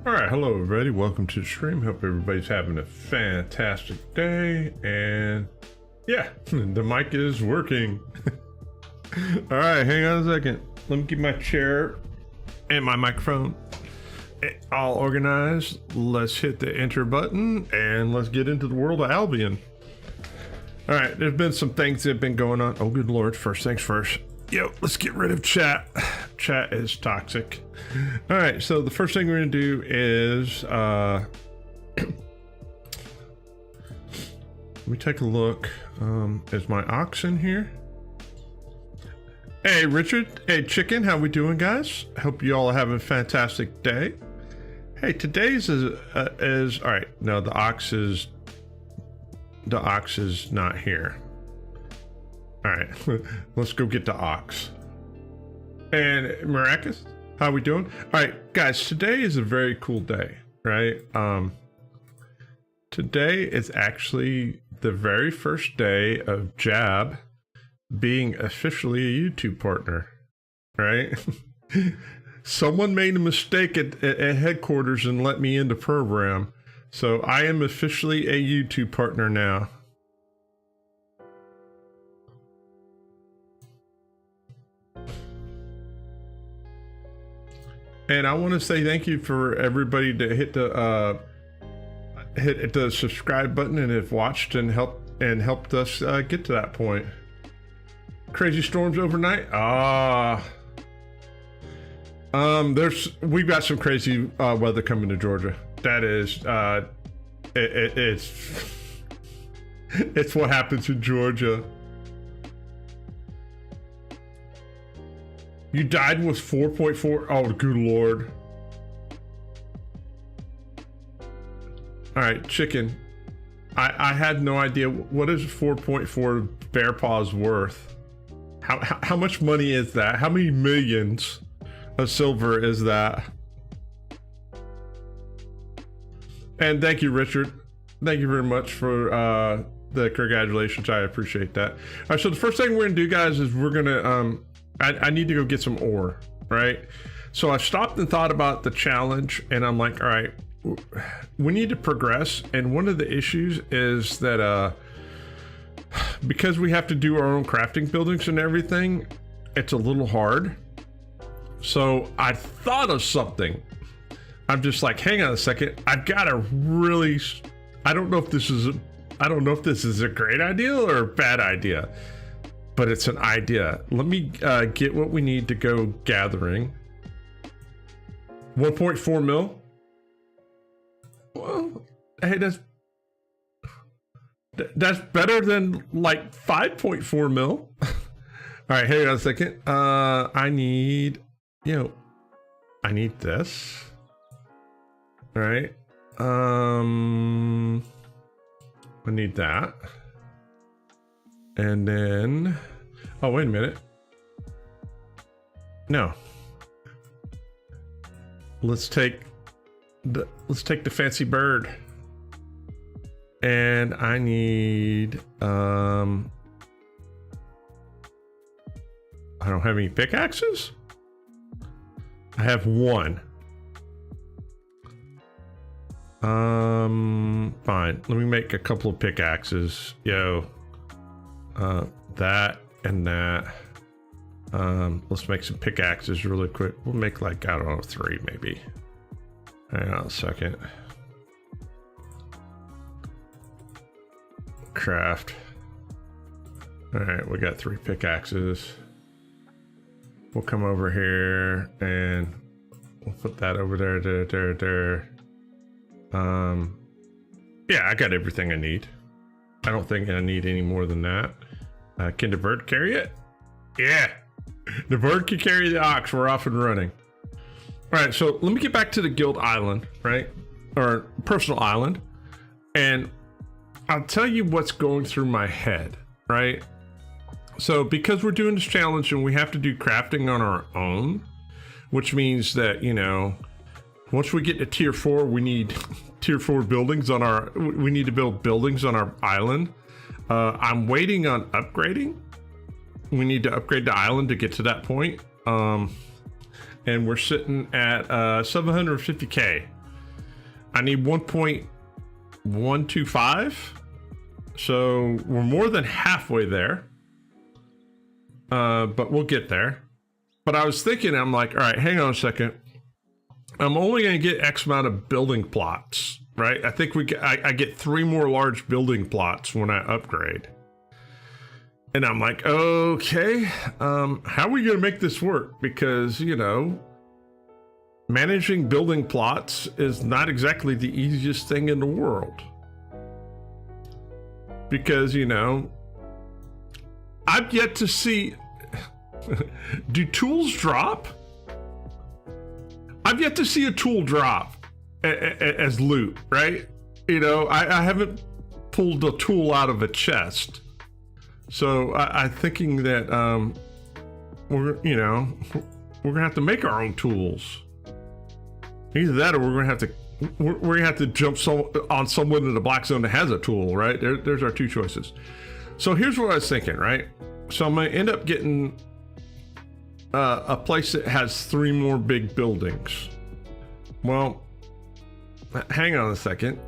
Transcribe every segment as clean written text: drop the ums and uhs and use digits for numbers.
All right, hello everybody. Welcome to the stream. Hope everybody's having a fantastic day. And yeah, the mic is working. All right, hang on a second. Let me get my chair and my microphone all organized. Let's hit the enter button and let's get into the world of Albion. All right, there's been some things that have been going on. Oh, good Lord. First things first. Yo, let's get rid of chat. Chat is toxic. All right, so the first thing we're gonna do is let me take a look. Is my ox in here? Hey, Richard. Hey, Chicken. How we doing, guys? Hope you all are having a fantastic day. Hey, today's is all right. No, the ox is not here. All right, let's go get the ox. And Maracus, how we doing? All right, guys, today is a very cool day, right? Today is actually the very first day of Jab being officially a YouTube partner, right? Someone made a mistake at headquarters and let me in the program. So I am officially a YouTube partner now. And I want to say thank you for everybody that hit the subscribe button and have watched and helped us get to that point. Crazy storms overnight. We've got some crazy weather coming to Georgia. That is it's what happens in Georgia. You died with 4.4. Oh, good Lord. All right, Chicken. I had no idea. What is 4.4 bear paws worth? How much money is that? How many millions of silver is that? And thank you, Richard. Thank you very much for the congratulations. I appreciate that. All right, so the first thing we're gonna do, guys, is we're gonna I need to go get some ore, right? So I stopped and thought about the challenge, and I'm like, all right, we need to progress. And one of the issues is that because we have to do our own crafting buildings and everything, it's a little hard. So I thought of something. I'm just like, hang on a second. I've got a really, I don't know if this is a great idea or a bad idea, but it's an idea. Let me get what we need to go gathering. 1.4 mil. Well, hey, that's better than like 5.4 mil. All right, hang on a second. I need this. All right. I need that. And then, oh, wait a minute. No. Let's take the fancy bird. And I need, I don't have any pickaxes. I have one. Fine. Let me make a couple of pickaxes. Yo. That and that. Let's make some pickaxes really quick. We'll make like, I don't know, 3 maybe. Hang on a second. Craft. All right, we got 3 pickaxes. We'll come over here and we'll put that over there. Yeah, I got everything I need. I don't think I need any more than that. Can the bird carry it? Yeah, the bird can carry the ox. We're off and running. All right, so let me get back to the guild island, right? Or personal island. And I'll tell you what's going through my head, right? So because we're doing this challenge and we have to do crafting on our own, which means that, you know, once we get to tier 4, we need tier 4 buildings on our, we need to build buildings on our island. I'm waiting on upgrading. We need to upgrade the island to get to that point. And we're sitting at 750K. I need 1.125. So we're more than halfway there. But we'll get there. But I was thinking, I'm like, all right, hang on a second. I'm only going to get X amount of building plots, right? I think I get 3 more large building plots when I upgrade. And I'm like, okay, how are we going to make this work? Because, you know, managing building plots is not exactly the easiest thing in the world. Because, you know, I've yet to see, do tools drop? I've yet to see a tool drop as loot, right? You know, I haven't pulled a tool out of a chest. So I'm thinking that we're gonna have to make our own tools. Either that, or we're gonna have to jump on someone in the black zone that has a tool, right? There's our 2 choices. So here's what I was thinking, right? So I'm gonna end up getting a place that has 3 more big buildings. Well, hang on a second.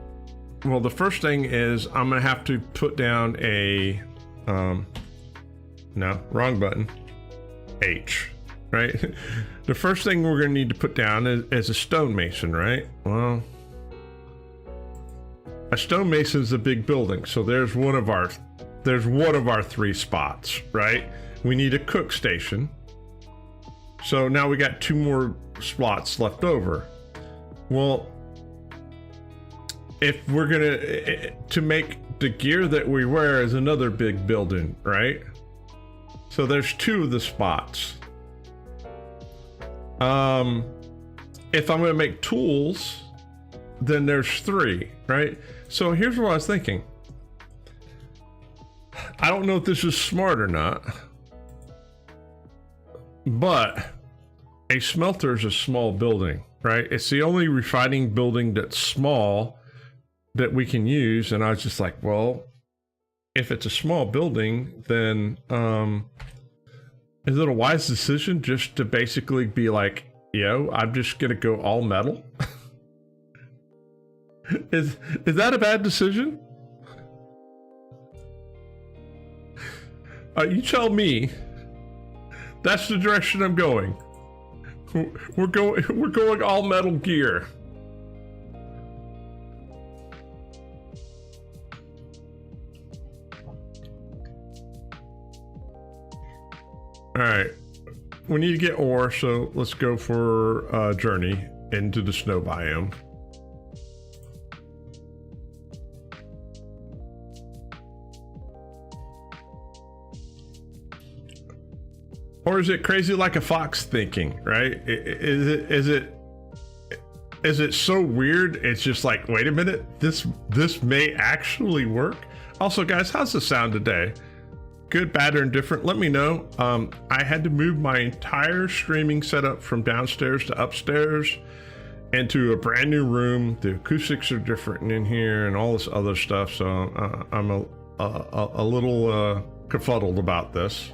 Well, the first thing is I'm gonna have to put down a no, wrong button. H, right? The first thing we're gonna need to put down is a stonemason, right? Well, a stonemason is a big building, so there's one of our 3 spots, right? We need a cook station. So now we got 2 more slots left over. Well, if we're gonna, to make the gear that we wear is another big building, right? So there's 2 of the spots. If I'm gonna make tools, then there's 3, right? So here's what I was thinking. I don't know if this is smart or not, but a smelter is a small building, right? It's the only refining building that's small that we can use. And I was just like, well, if it's a small building, then is it a wise decision just to basically be like, yo, I'm just gonna go all metal? Is that a bad decision? You tell me. That's the direction I'm going. We're going all metal gear. All right, we need to get ore, so let's go for a journey into the snow biome. Or is it crazy like a fox thinking, right? Is it so weird? It's just like, wait a minute, this may actually work. Also, guys, how's the sound today? Good, bad, or indifferent? Let me know. I had to move my entire streaming setup from downstairs to upstairs into a brand new room. The acoustics are different in here and all this other stuff. So I'm a little kerfuddled about this.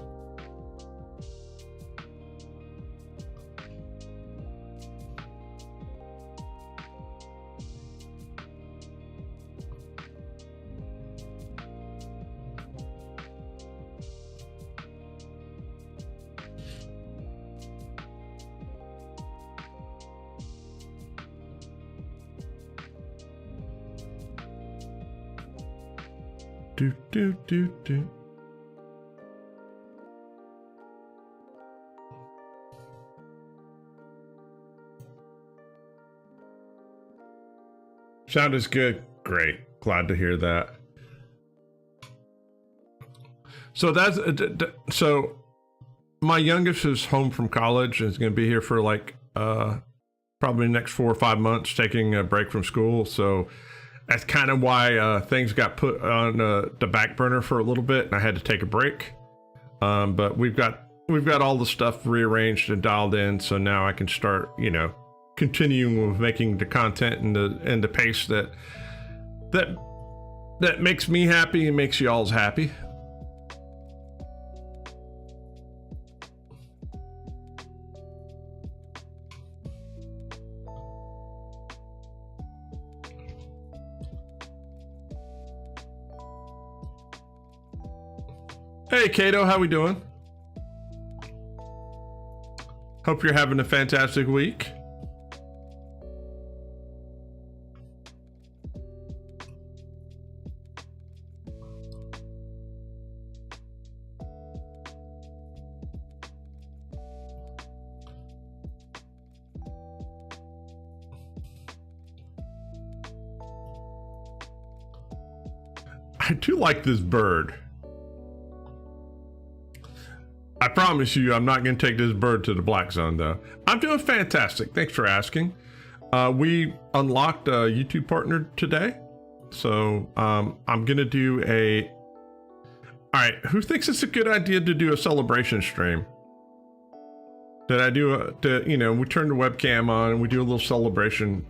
Do. Sound is good. Great. Glad to hear that. So so my youngest is home from college and is going to be here for like probably the next 4 or 5 months, taking a break from school. So that's kind of why things got put on the back burner for a little bit, and I had to take a break. But we've got all the stuff rearranged and dialed in, so now I can start, you know, continuing with making the content and the pace that makes me happy and makes y'all's happy. Hey, Kato, how we doing? Hope you're having a fantastic week. I do like this bird. I promise you, I'm not going to take this bird to the black zone, though. I'm doing fantastic. Thanks for asking. We unlocked a YouTube partner today. So I'm going to do a... All right, who thinks it's a good idea to do a celebration stream? Did I do we turn the webcam on and we do a little celebration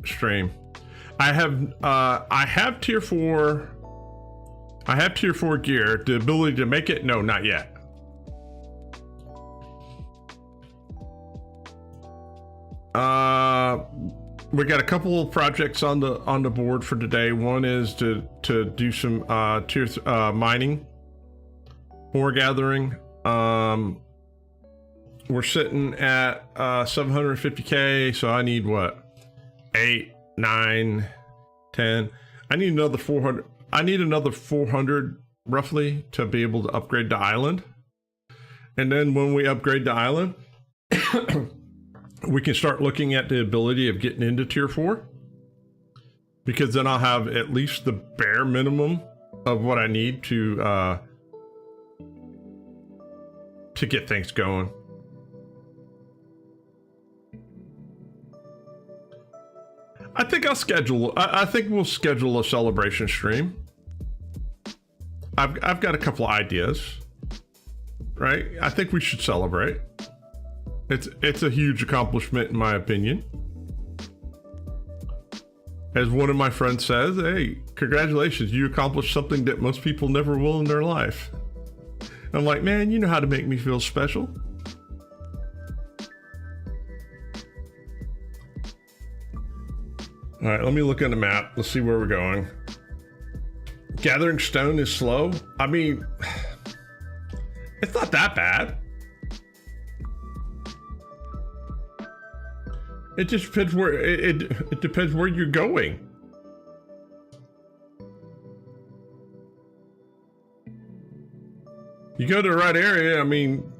stream. I have tier 4... I have tier 4 gear. The ability to make it? No, not yet. We got a couple of projects on the board for today. One is to do some tier mining, ore gathering. We're sitting at 750k, so I need what? 8, 9, 10. I need another 400. I need another 400 roughly to be able to upgrade the island. And then when we upgrade the island, we can start looking at the ability of getting into tier 4. Because then I'll have at least the bare minimum of what I need to get things going. I think I think we'll schedule a celebration stream. I've got a couple of ideas, right? I think we should celebrate. It's a huge accomplishment in my opinion. As one of my friends says, hey, congratulations, you accomplished something that most people never will in their life. I'm like, man, you know how to make me feel special. All right, let me look on the map. Let's see where we're going. Gathering stone is slow. I mean, it's not that bad. It just depends where it depends where you're going. You go to the right area, I mean,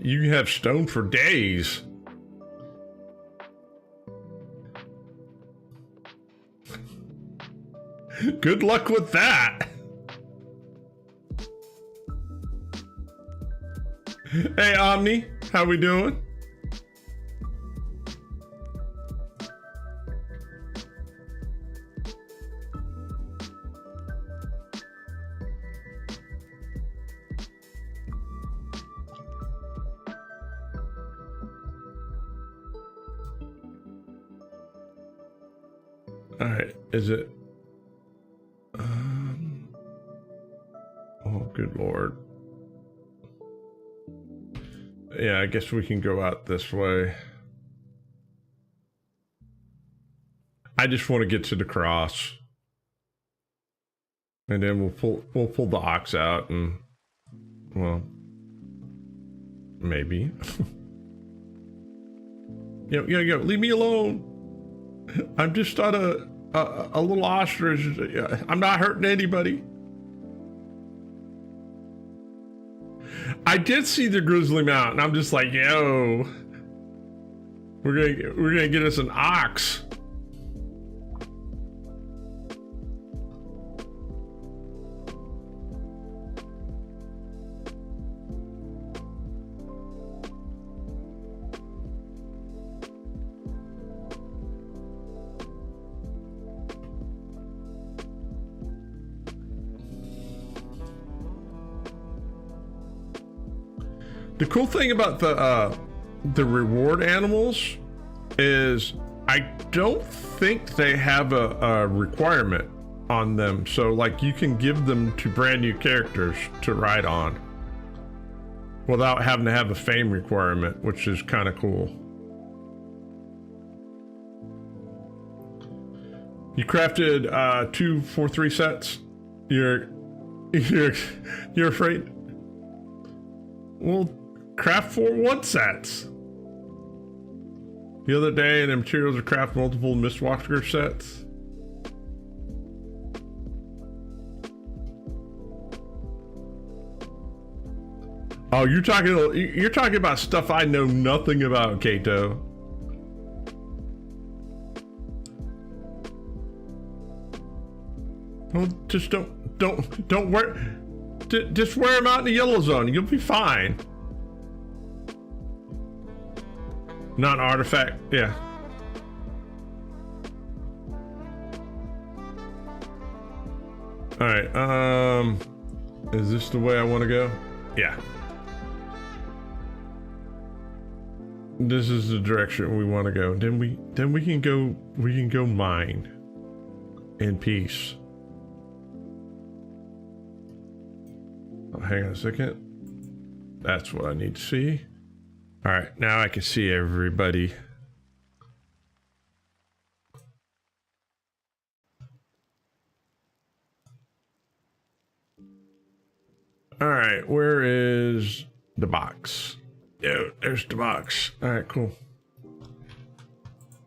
you have stone for days. Good luck with that. Hey, Omni, how we doing? All right, is it? Oh, good Lord. Yeah, I guess we can go out this way. I just want to get to the cross. And then we'll pull the ox out and, well, maybe. Yo, leave me alone. I'm just on a little ostrich. I'm not hurting anybody. I did see the Grizzly Mountain. I'm just like, yo, we're gonna get us an ox. The cool thing about the reward animals is I don't think they have a requirement on them. So like you can give them to brand new characters to ride on without having to have a fame requirement, which is kind of cool. You crafted 2 4 3 sets. You're, you're afraid? Well, craft 4 1-sets. The other day, the materials to craft multiple Mistwalker sets. Oh, you're talking about stuff I know nothing about, Kato. Well, just don't wear. Just wear them out in the yellow zone. You'll be fine. Not an artifact. Yeah. All right. Is this the way I want to go? Yeah. This is the direction we want to go. Then we can go mine in peace. Oh, hang on a second. That's what I need to see. All right, now I can see everybody. All right, where is the box? Yeah, there's the box. All right, cool.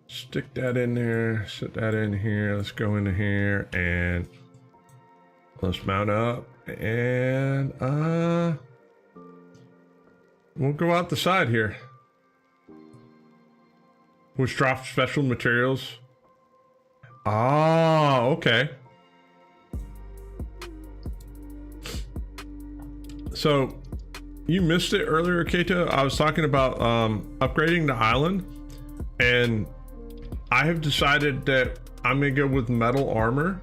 Stick that in there, set that in here. Let's go into here and let's mount up and we'll go out the side here. Which drops special materials. Oh, okay. So you missed it earlier, Kato. I was talking about upgrading the island, and I have decided that I'm gonna go with metal armor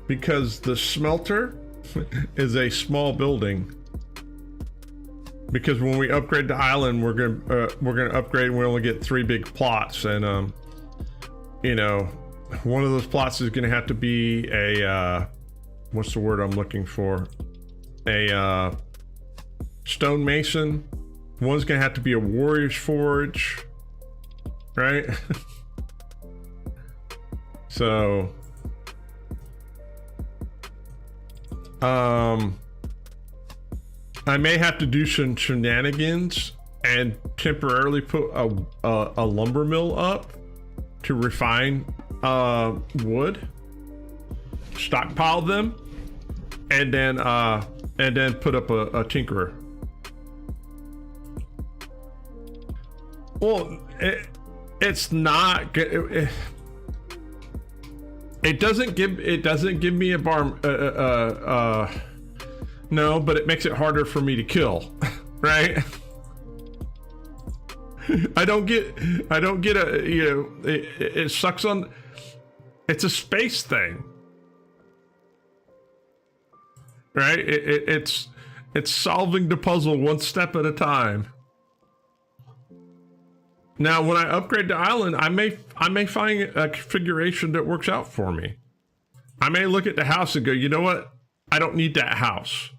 because the smelter is a small building. Because when we upgrade the island, we're gonna upgrade, and we only get 3 big plots, and you know, one of those plots is gonna have to be a what's the word I'm looking for? A stonemason. One's gonna have to be a warrior's forge, right? So I may have to do some shenanigans and temporarily put a lumber mill up to refine wood, stockpile them, and then put up a tinkerer. Well, it's not good. It doesn't give me a bar. No, but it makes it harder for me to kill, right? I don't get a, you know, it sucks on. It's a space thing, right? It's solving the puzzle one step at a time. Now, when I upgrade the island, I may find a configuration that works out for me. I may look at the house and go, you know what? I don't need that house.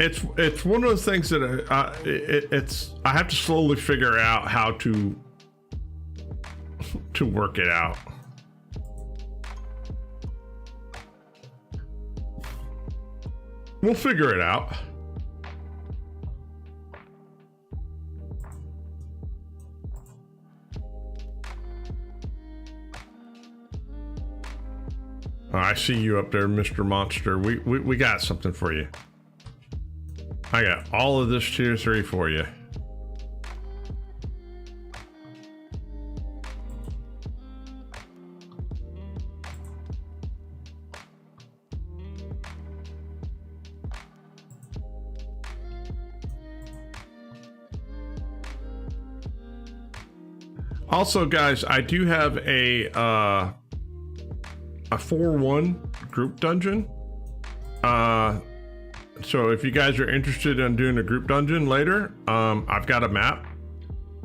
It's one of those things that I have to slowly figure out how to work it out. We'll figure it out. Oh, I see you up there, Mr. Monster. We got something for you. I got all of this tier 3 for you. Also, guys, I do have a 4-1 group dungeon. So if you guys are interested in doing a group dungeon later, I've got a map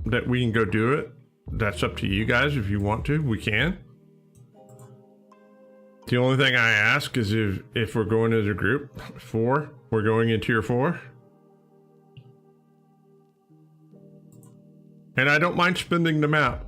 that we can go do it. That's up to you guys. If you want to, we can. The only thing I ask is if we're going as a group, we're going in tier 4. And I don't mind spending the map.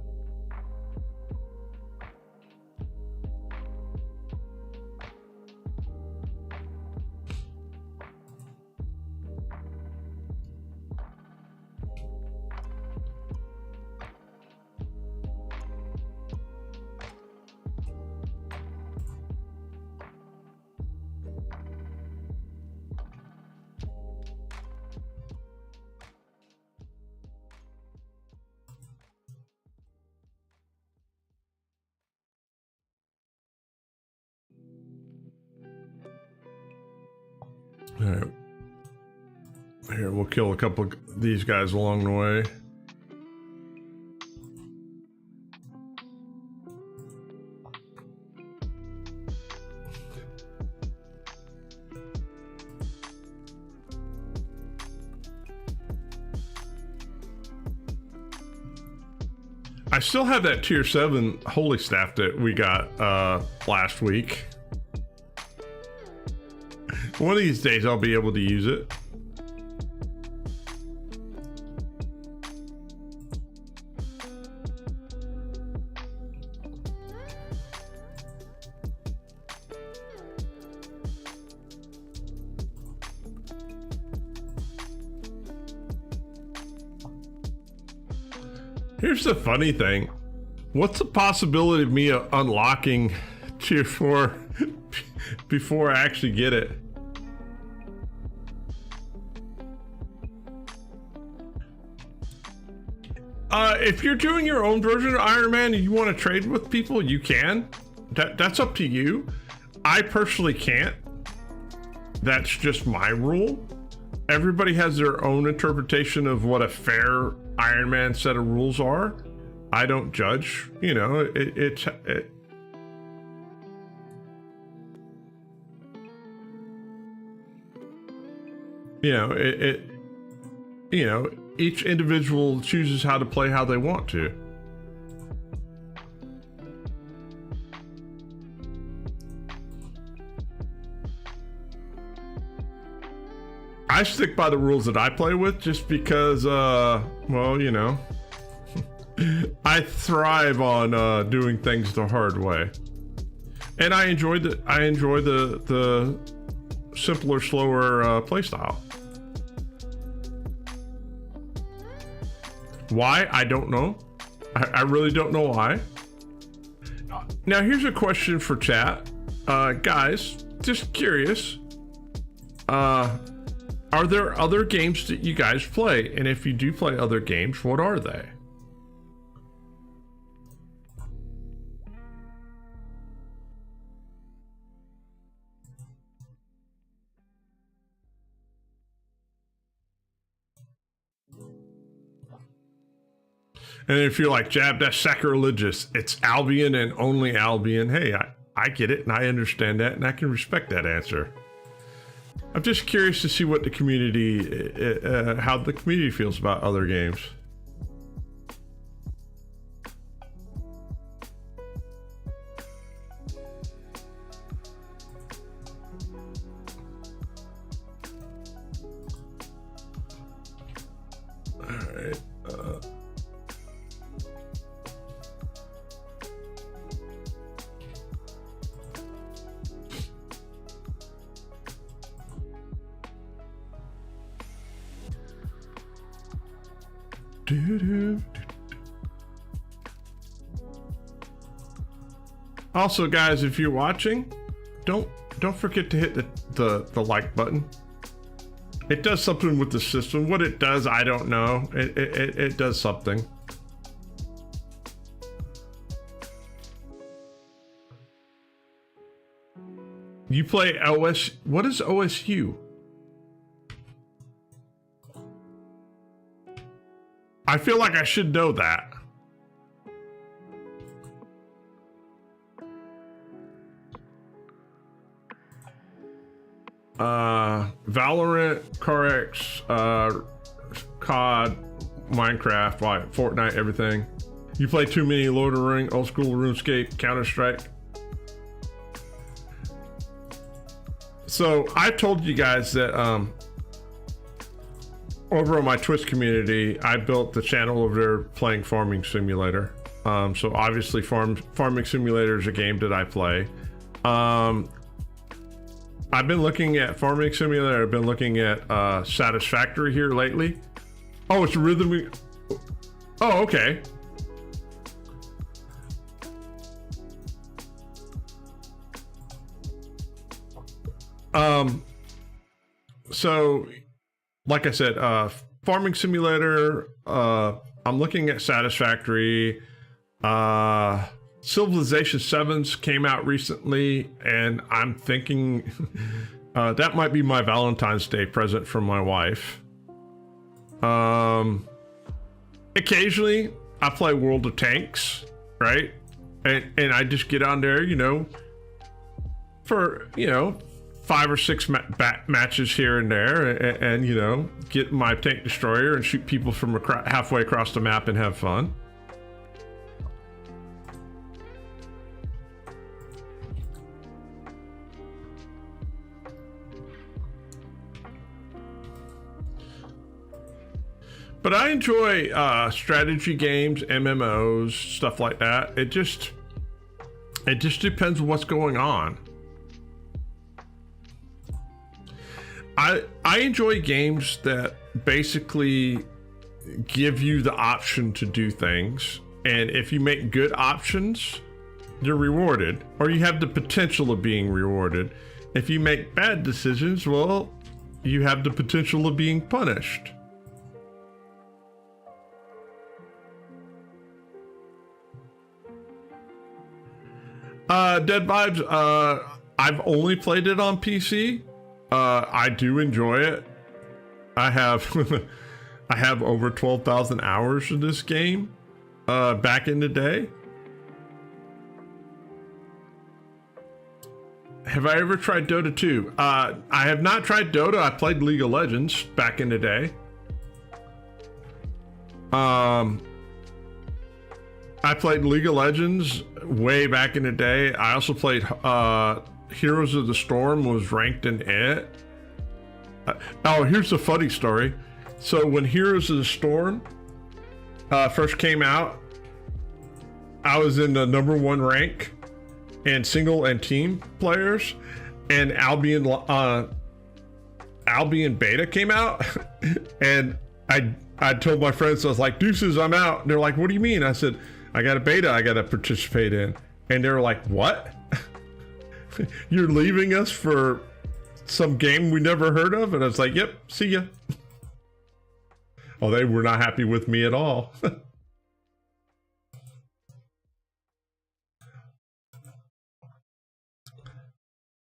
All right. Here, we'll kill a couple of these guys along the way. I still have that tier 7 holy staff that we got last week. One of these days I'll be able to use it. Here's the funny thing. What's the possibility of me unlocking tier 4 before I actually get it? If you're doing your own version of Iron Man and you want to trade with people, you can. That's up to you. I personally can't. That's just my rule. Everybody has their own interpretation of what a fair Iron Man set of rules are. I don't judge. You know, you know, each individual chooses how to play how they want to. I stick by the rules that I play with just because, well, you know, I thrive on doing things the hard way, and I enjoy the simpler, slower play style. Why? I don't know. I really don't know why. Now, here's a question for chat. Guys, just curious. Are there other games that you guys play? And if you do play other games, what are they? And if you're like, Jab, that's sacrilegious. It's Albion and only Albion. Hey, I get it and I understand that and I can respect that answer. I'm just curious to see what the community, how the community feels about other games. All right. Also, guys, if you're watching, don't forget to hit the like button. It does something with the system. What it does, I don't know. It does something. You play OS. What is OSU? I feel like I should know that. Valorant, CarX, COD, Minecraft, Fortnite, everything. You play too many Lord of the Rings, old school RuneScape, Counter-Strike. So I told you guys that over on my Twitch community, I built the channel over there playing Farming Simulator. So obviously Farming Simulator is a game that I play. I've been looking at Farming Simulator. I've been looking at Satisfactory here lately. Oh, it's a rhythm. Oh, okay. So like I said, Farming Simulator, I'm looking at Satisfactory. Civilization 7's came out recently, and I'm thinking that might be my Valentine's Day present from my wife. Occasionally I play World of Tanks, right? And I just get on there, for, 5 or 6 matches here and there, and get my tank destroyer and shoot people from halfway across the map and have fun. But I enjoy strategy games, MMOs, stuff like that. It just depends on what's going on. I enjoy games that basically give you the option to do things, and if you make good options, you're rewarded, or you have the potential of being rewarded. If you make bad decisions, well, you have the potential of being punished. Dead Vibes, I've only played it on PC. I do enjoy it. I have I have over 12,000 hours of this game back in the day. Have I ever tried Dota 2? I have not tried Dota. I played League of Legends back in the day. I played League of Legends way back in the day. I also played Heroes of the Storm, was ranked in it. Oh, here's a funny story. So when Heroes of the Storm first came out, I was in the #1 rank in single and team players, and Albion beta came out, and I told my friends, I was like, deuces, I'm out. And they're like, what do you mean? I said, I got a beta I got to participate in. And they're like, what? You're leaving us for some game we never heard of? And I was like, yep, see ya. Oh, they were not happy with me at all.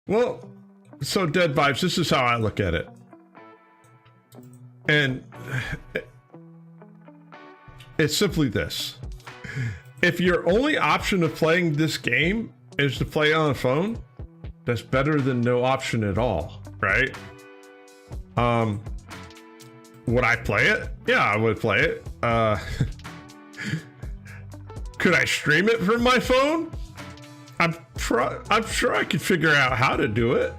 Well, so Dead Vibes, this is how I look at it. And it's simply this. If your only option of playing this game is to play on a phone, that's better than no option at all, right? Would I play it? Yeah, I would play it. Could I stream it from my phone? I'm sure I could figure out how to do it.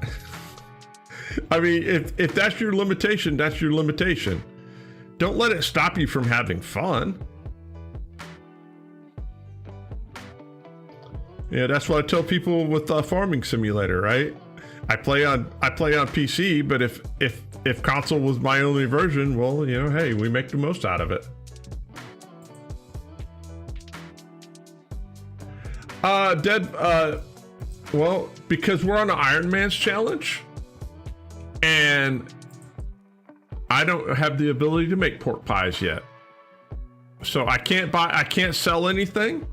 I mean, if that's your limitation, that's your limitation. Don't let it stop you from having fun. Yeah, that's what I tell people with Farming Simulator, right? I play on PC, but if console was my only version, well, hey, we make the most out of it. Well, because we're on an Iron Man's challenge, and I don't have the ability to make pork pies yet, so I can't sell anything.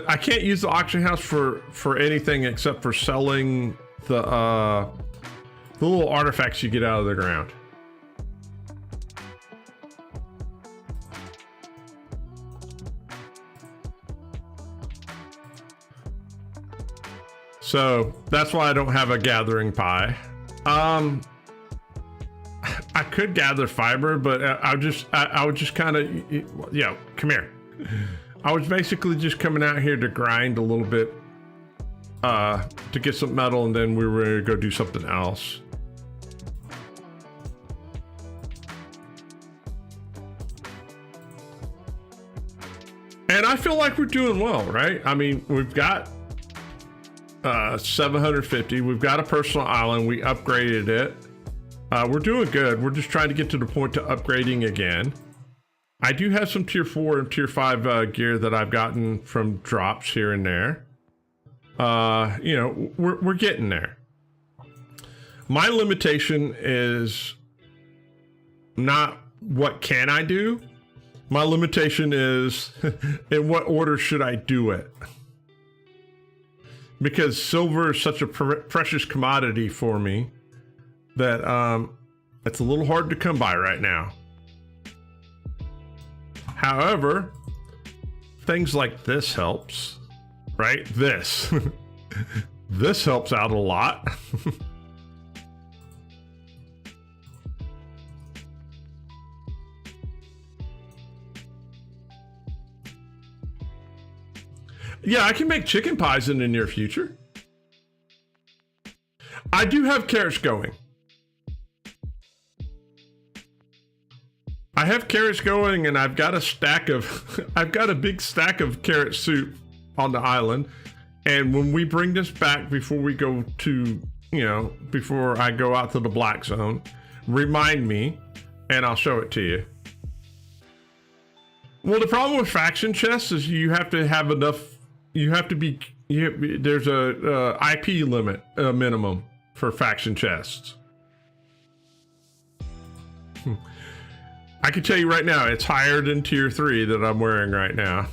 I can't use the auction house for anything except for selling the little artifacts you get out of the ground. So that's why I don't have a gathering pie. could gather fiber, but I would just kind of, come here. I was basically just coming out here to grind a little bit, to get some metal, and then we were going to go do something else. And I feel like we're doing well, right? I mean, we've got 750. We've got a personal island. We upgraded it. We're doing good. We're just trying to get to the point to upgrading again. I do have some tier 4 and tier 5 gear that I've gotten from drops here and there. We're getting there. My limitation is not what can I do. My limitation is in what order should I do it? Because silver is such a precious commodity for me that it's a little hard to come by right now. However, things like this helps, right? This helps out a lot. Yeah, I can make chicken pies in the near future. I do have carrots going. I have carrots going, and I've got a big stack of carrot soup on the island. And when we bring this back, before we go to, before I go out to the black zone, remind me, and I'll show it to you. Well, the problem with faction chests is you have to have enough. There's a IP limit, a minimum for faction chests. I can tell you right now, it's higher than tier 3 that I'm wearing right now.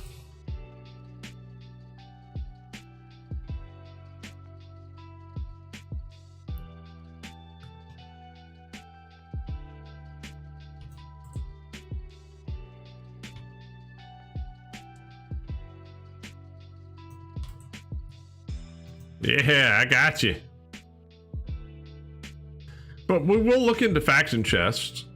Yeah, I got you. But we will look into faction chests.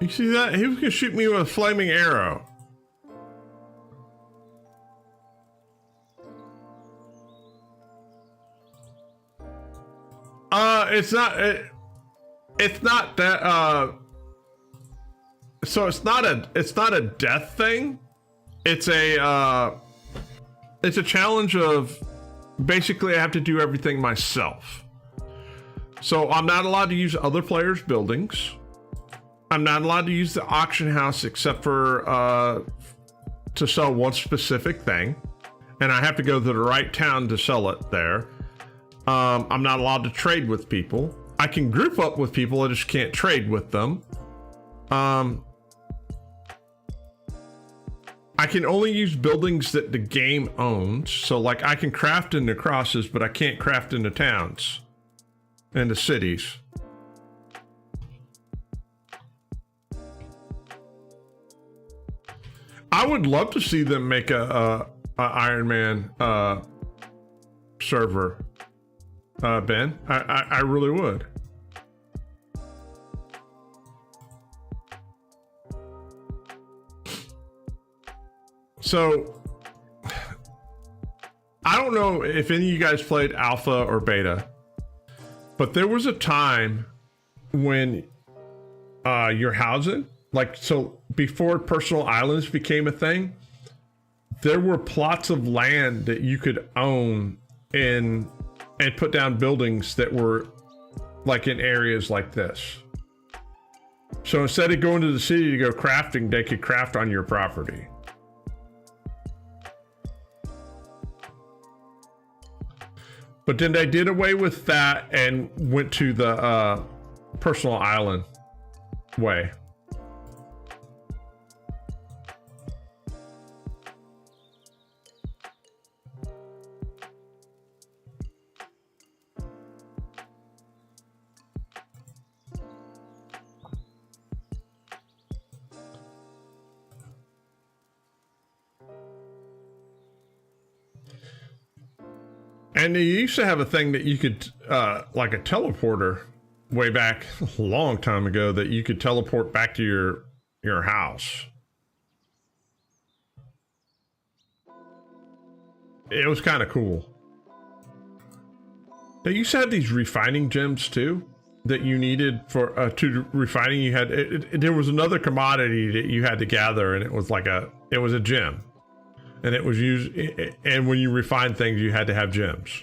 You see that? He was gonna shoot me with a flaming arrow. It's not that, so it's not a death thing. It's a challenge of basically I have to do everything myself. So I'm not allowed to use other players' buildings. I'm not allowed to use the auction house except for, to sell one specific thing. And I have to go to the right town to sell it there. I'm not allowed to trade with people. I can group up with people, I just can't trade with them. I can only use buildings that the game owns. So like I can craft in the crosses, but I can't craft in the towns and the cities. I would love to see them make a Iron Man server. Ben, I really would. So, I don't know if any of you guys played alpha or beta, but there was a time when your housing, like, so before personal islands became a thing, there were plots of land that you could own and put down buildings that were like in areas like this. So instead of going to the city to go crafting, they could craft on your property. But then they did away with that and went to the personal island way. And they used to have a thing that you could, like a teleporter way back a long time ago, that you could teleport back to your house. It was kind of cool. They used to have these refining gems too that you needed for to refining. You had there was another commodity that you had to gather, and it was like it was a gem, and it was used. And when you refine things, you had to have gems.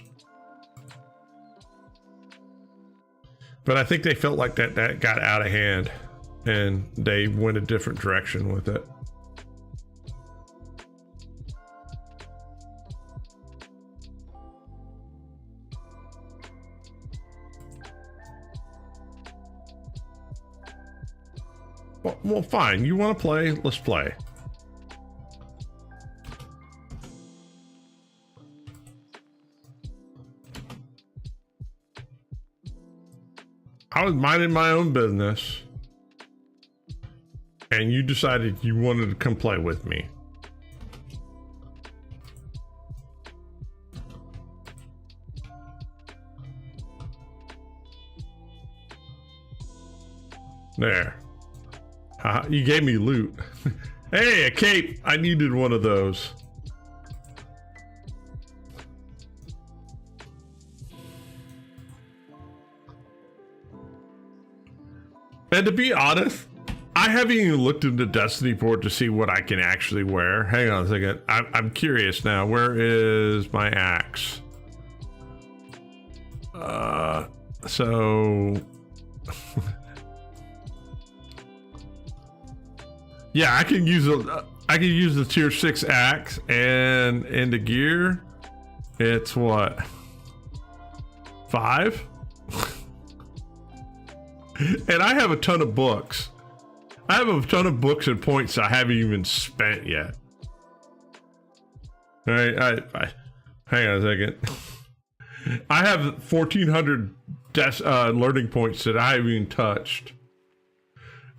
But I think they felt like that got out of hand, and they went a different direction with it. Well, fine. You want to play? Let's play. I was minding my own business, and you decided you wanted to come play with me. There. You gave me loot. Hey, a cape. I needed one of those. And to be honest, I haven't even looked into Destiny Port to see what I can actually wear. Hang on a second. I'm curious now. Where is my axe? So... yeah, I can use the tier 6 axe, and in the gear, it's what? 5? And I have a ton of books. I have a ton of books and points I haven't even spent yet. All right, hang on a second. I have 1,400 learning points that I haven't even touched.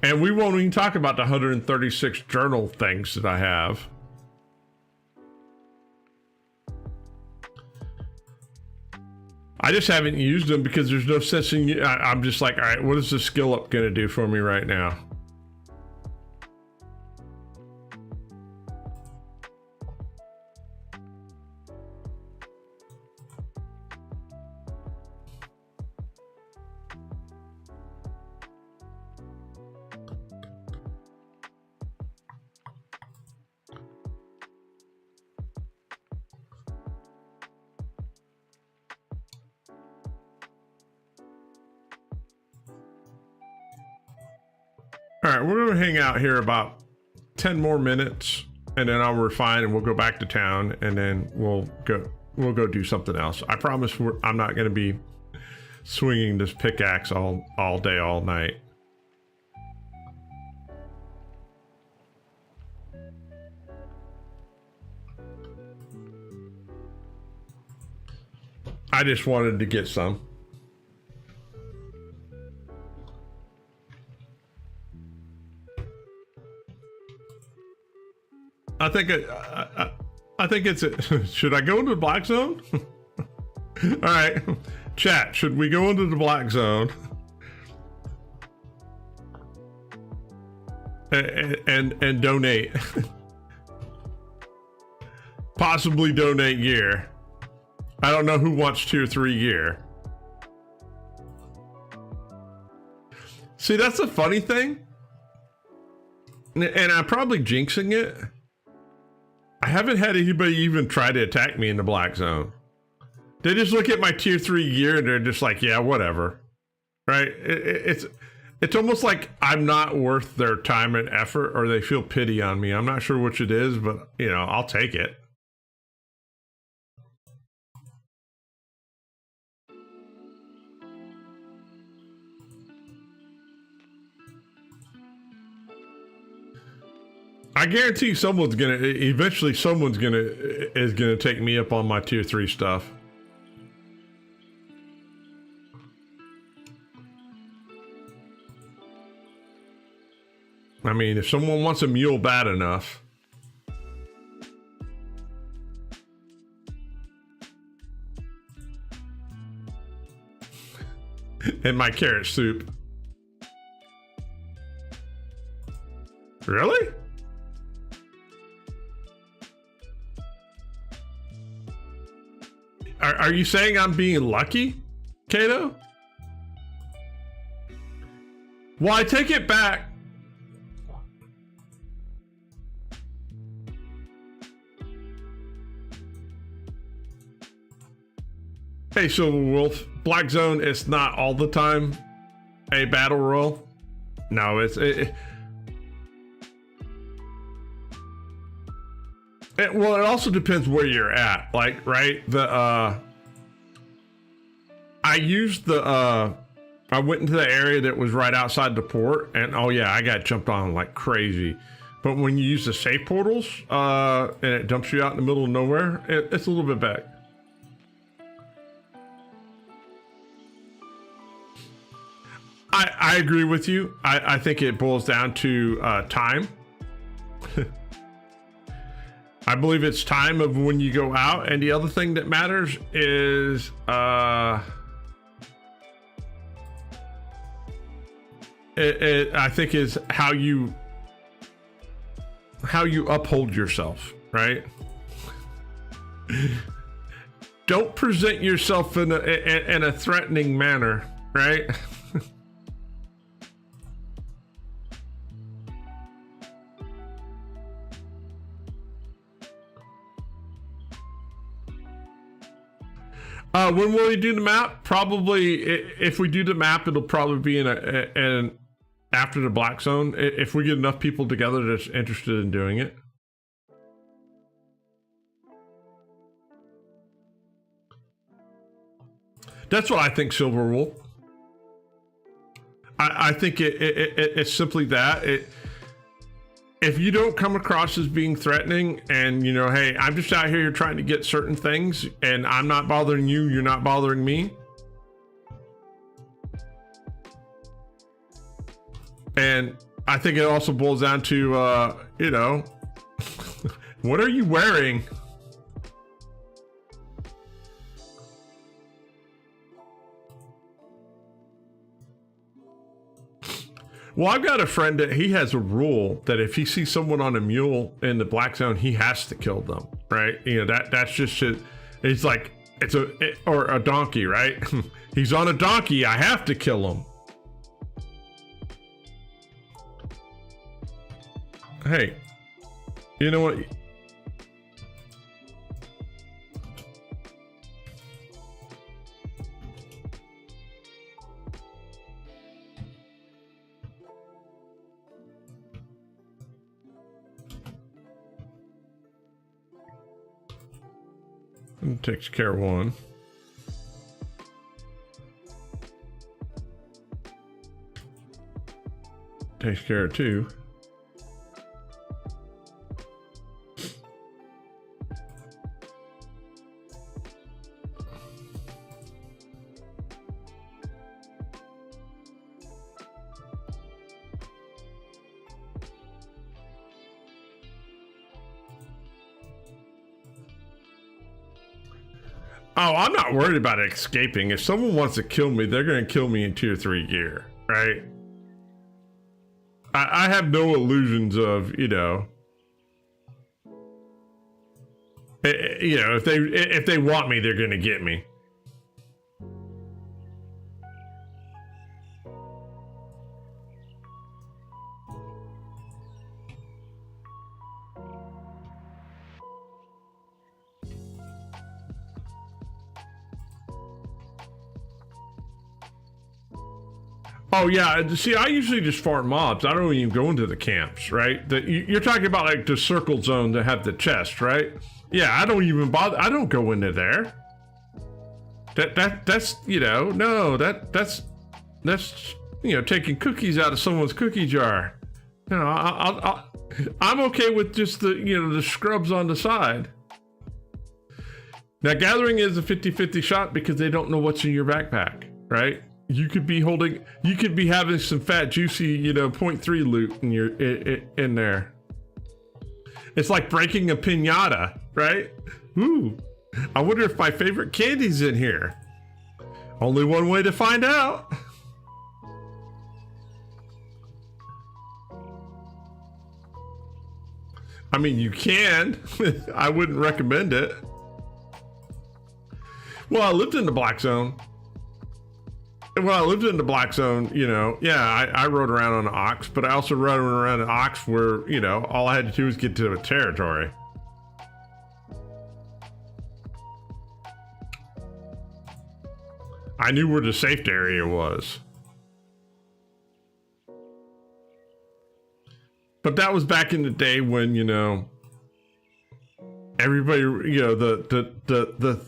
And we won't even talk about the 136 journal things that I have. I just haven't used them because there's no sense in... I'm just like, all right, what is the skill up going to do for me right now? All right, we're going to hang out here about 10 more minutes, and then I'll refine, and we'll go back to town, and then we'll go do something else. I promise I'm not going to be swinging this pickaxe all day, all night. I just wanted to get some. I think it's it. Should I go into the black zone? All right, chat. Should we go into the black zone? And donate. Possibly donate gear. I don't know who wants tier 3 gear. See, that's the funny thing. And I'm probably jinxing it. I haven't had anybody even try to attack me in the black zone. They just look at my tier 3 gear and they're just like, yeah, whatever. Right? It's almost like I'm not worth their time and effort, or they feel pity on me. I'm not sure which it is, but you know, I'll take it. I guarantee someone's gonna eventually is gonna take me up on my tier 3 stuff. I mean, if someone wants a mule bad enough. in my carrot soup. Really? Are you saying I'm being lucky, Kato? Well, I take it back. Hey, Silver Wolf, Black Zone is not all the time a battle royal. No, well, it also depends where you're at. Like, right, I used I went into the area that was right outside the port, and oh yeah, I got jumped on like crazy. But when you use the safe portals, and it dumps you out in the middle of nowhere, it's a little bit back. I agree with you. I think it boils down to time. I believe it's time of when you go out, and the other thing that matters is I think is how you uphold yourself, right? Don't present yourself in a threatening manner, right? When will we do the map? Probably, if we do the map, it'll probably be in after the Black Zone, if we get enough people together that's interested in doing it. That's what I think, Silver Wolf. I think it's simply that. If you don't come across as being threatening, and you know, hey, I'm just out here trying to get certain things, and I'm not bothering you, you're not bothering me. And I think it also boils down to, you know, what are you wearing? Well, I've got a friend that he has a rule that if he sees someone on a mule in the Black Zone, he has to kill them, right? You know, that's just it. It's like, or a donkey, right? He's on a donkey, I have to kill him. Hey, you know what? Takes care of one. Takes care of two. Oh, I'm not worried about escaping. If someone wants to kill me, they're going to kill me in tier 3 gear, right? I have no illusions of, you know, if they want me, they're going to get me. Oh yeah, see, I usually just farm mobs. I don't even go into the camps, right? You're talking about like the circle zone that have the chest, right? Yeah, I don't even bother. I don't go into there. That's you know, no, that's you know, taking cookies out of someone's cookie jar. You know, I'm okay with just the, you know, the scrubs on the side. Now, gathering is a 50-50 shot because they don't know what's in your backpack, right? You could be having some fat, juicy, you know, 0.3 loot in your in there. It's like breaking a piñata, right? Ooh, I wonder if my favorite candy's in here. Only one way to find out. I mean, you can. I wouldn't recommend it. Well, I lived in the Black Zone. When I lived in the Black Zone, you know, yeah, I rode around on an ox, but I also rode around an ox where, you know, all I had to do was get to a territory. I knew where the safe area was. But that was back in the day when, you know, everybody, you know, the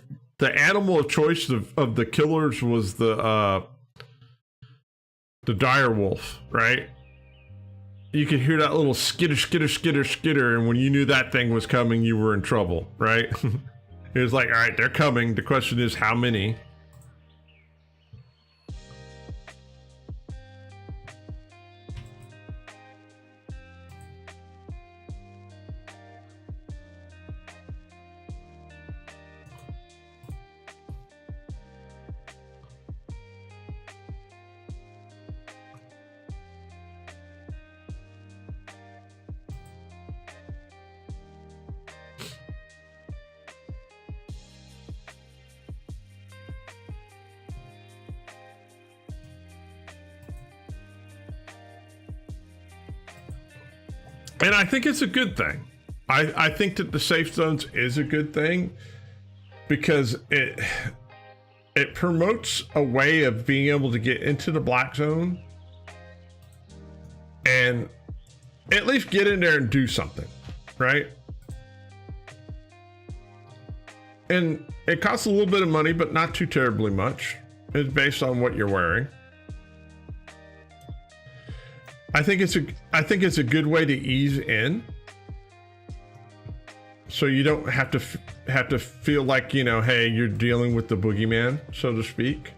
animal of choice of the killers was the dire wolf, right? You could hear that little skitter, skitter, skitter, skitter, and when you knew that thing was coming, you were in trouble, right? It was like, all right, they're coming. The question is, how many? And I think it's a good thing. I think that the safe zones is a good thing because it promotes a way of being able to get into the Black Zone and at least get in there and do something, right? And it costs a little bit of money, but not too terribly much. It's based on what you're wearing. I think it's a good way to ease in, so you don't have to feel like, you know, hey, you're dealing with the boogeyman, so to speak.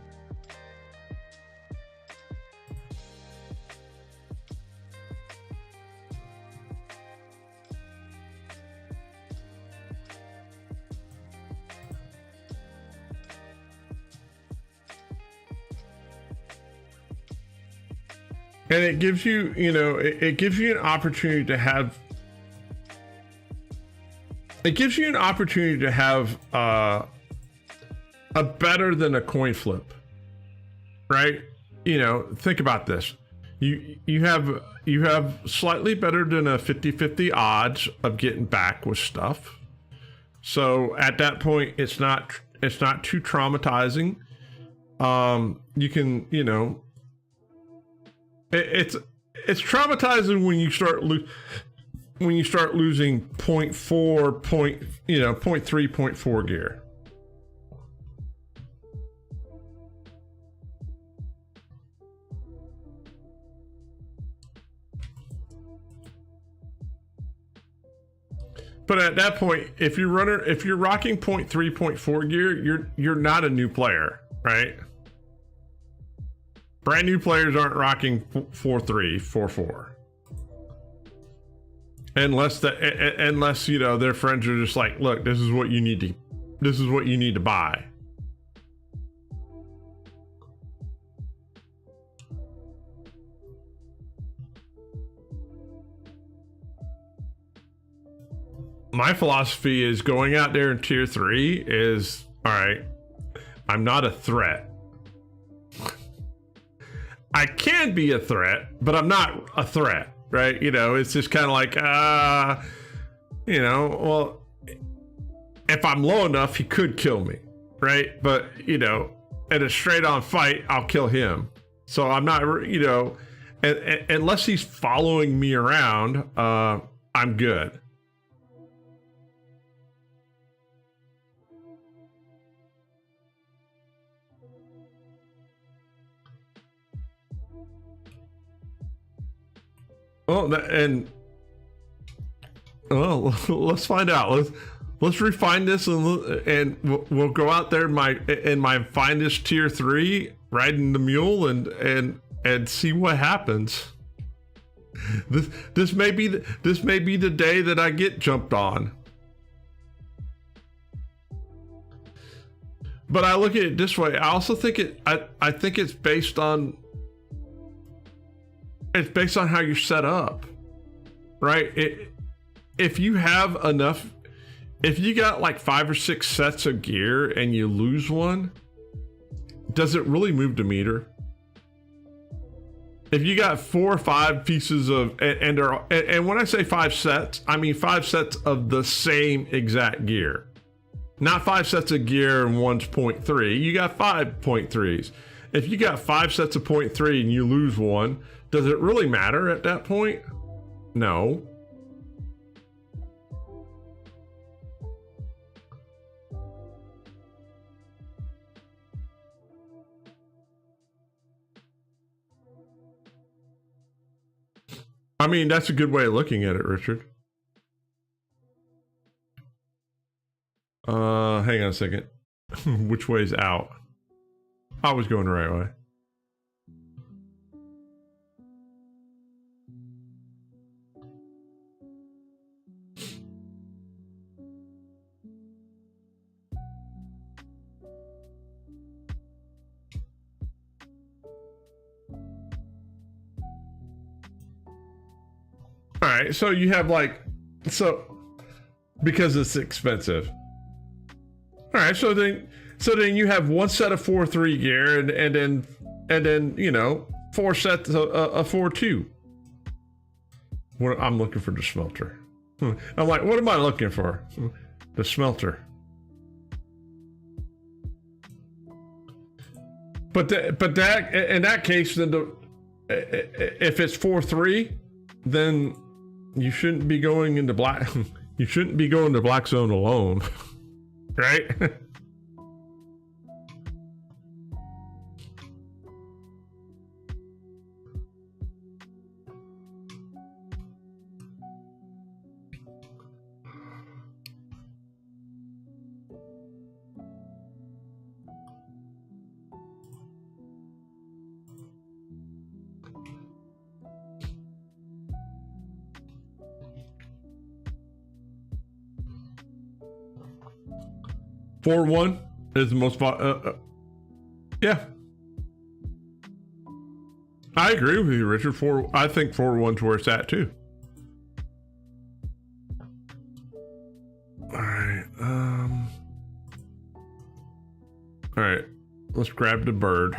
And it gives you, you know, it gives you an opportunity to have, a better than a coin flip, right? You know, think about this. You have slightly better than a 50-50 odds of getting back with stuff. So at that point, it's not too traumatizing. You can, you know, it's traumatizing when you start losing 0.4, 0.3, 0.4 gear. But at that point, if you're rocking 0.3, 0.4 gear, you're not a new player, right? Brand new players aren't rocking 4.3, 4.4. Unless you know their friends are just like, look, this is what you need to buy. My philosophy is going out there in tier 3 is, all right, I'm not a threat. I can be a threat, but I'm not a threat, right? You know, it's just kind of like, you know, well, if I'm low enough, he could kill me, right? But, you know, in a straight on fight, I'll kill him. So I'm not, you know, unless he's following me around, I'm good. Well, let's find out. Let's refine this and we'll go out there in my finest tier 3, riding the mule and see what happens. This may be the day that I get jumped on. But I look at it this way. I also think I think it's based on. It's based on how you're set up, right? if you have enough, if you got like 5 or 6 sets of gear and you lose one, does it really move the meter? If you got 4 or 5 pieces of, and when I say 5 sets, I mean 5 sets of the same exact gear. Not 5 sets of gear and one's 0.3. You got 5 0.3s. If you got 5 sets of 0.3 and you lose one, does it really matter at that point? No. I mean, that's a good way of looking at it, Richard. Hang on a second. Which way's out? I was going the right way. All right, so you have like, so because it's expensive. All right, so then you have 1 set of 4-3 gear and then you know 4 sets of 4-2. I'm looking for the smelter. I'm like, what am I looking for? The smelter. But that in that case, then if it's 4-3, then you shouldn't be going into black. You shouldn't be going to black zone alone. Right? Four one is the most. Yeah, I agree with you, Richard. I think 4-1's where it's at too. All right. All right. Let's grab the bird.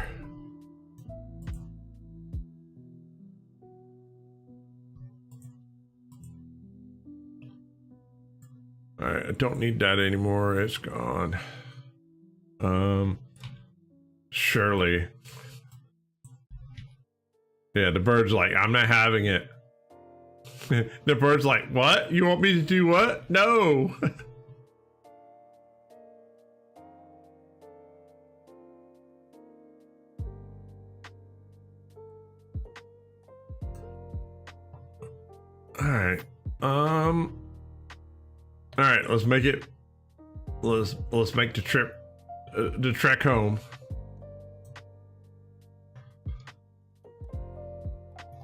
All right, I don't need that anymore. It's gone. Surely. Yeah, the bird's like, I'm not having it. The bird's like, what? You want me to do what? No. All right. All right, let's make it. Let's make the trip, the trek home.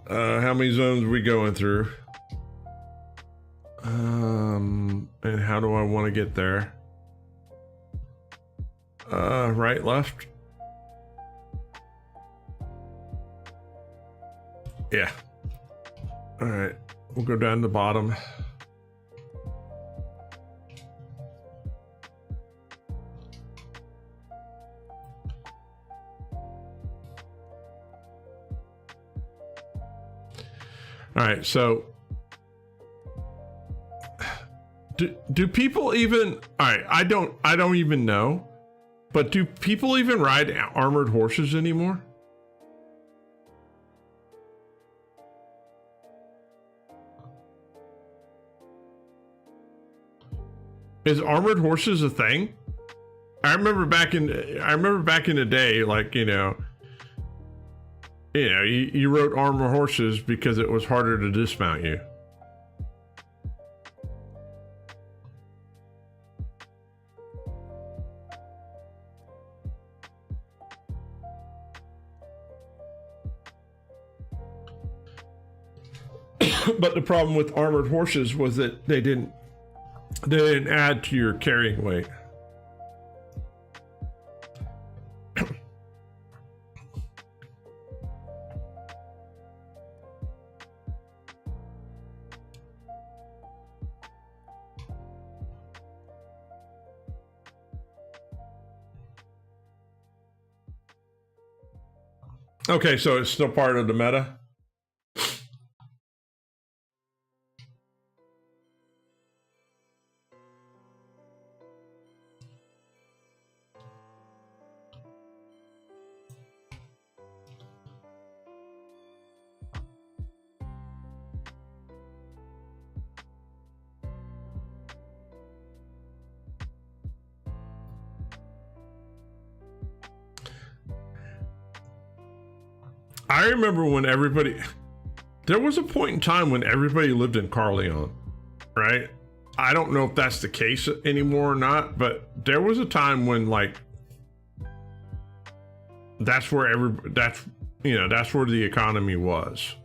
How many zones are we going through? And how do I want to get there? Right, left. Yeah. All right, we'll go down to the bottom. All right, so do people even, all right, I don't even know, but do people even ride armored horses anymore? Is armored horses a thing? I remember back in the day, like, you rode armored horses because it was harder to dismount you. But the problem with armored horses was that they didn't add to your carrying weight. Okay, so it's still part of the meta? I remember when there was a point in time when everybody lived in Carleon, right? I don't know if that's the case anymore or not, but there was a time when like, that's where that's where the economy was.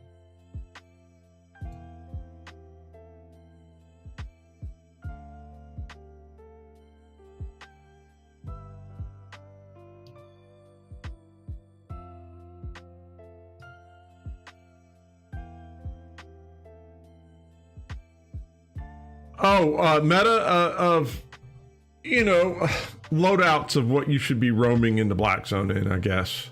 Meta of, loadouts of what you should be roaming in the Black Zone in, I guess.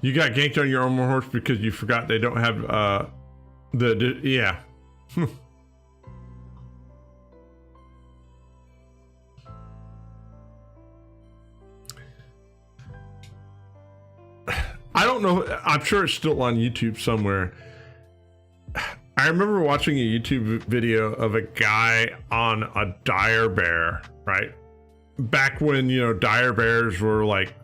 You got ganked on your own horse because you forgot they don't have yeah. I don't know. I'm sure it's still on YouTube somewhere. I remember watching a YouTube video of a guy on a dire bear, right? Back when, dire bears were like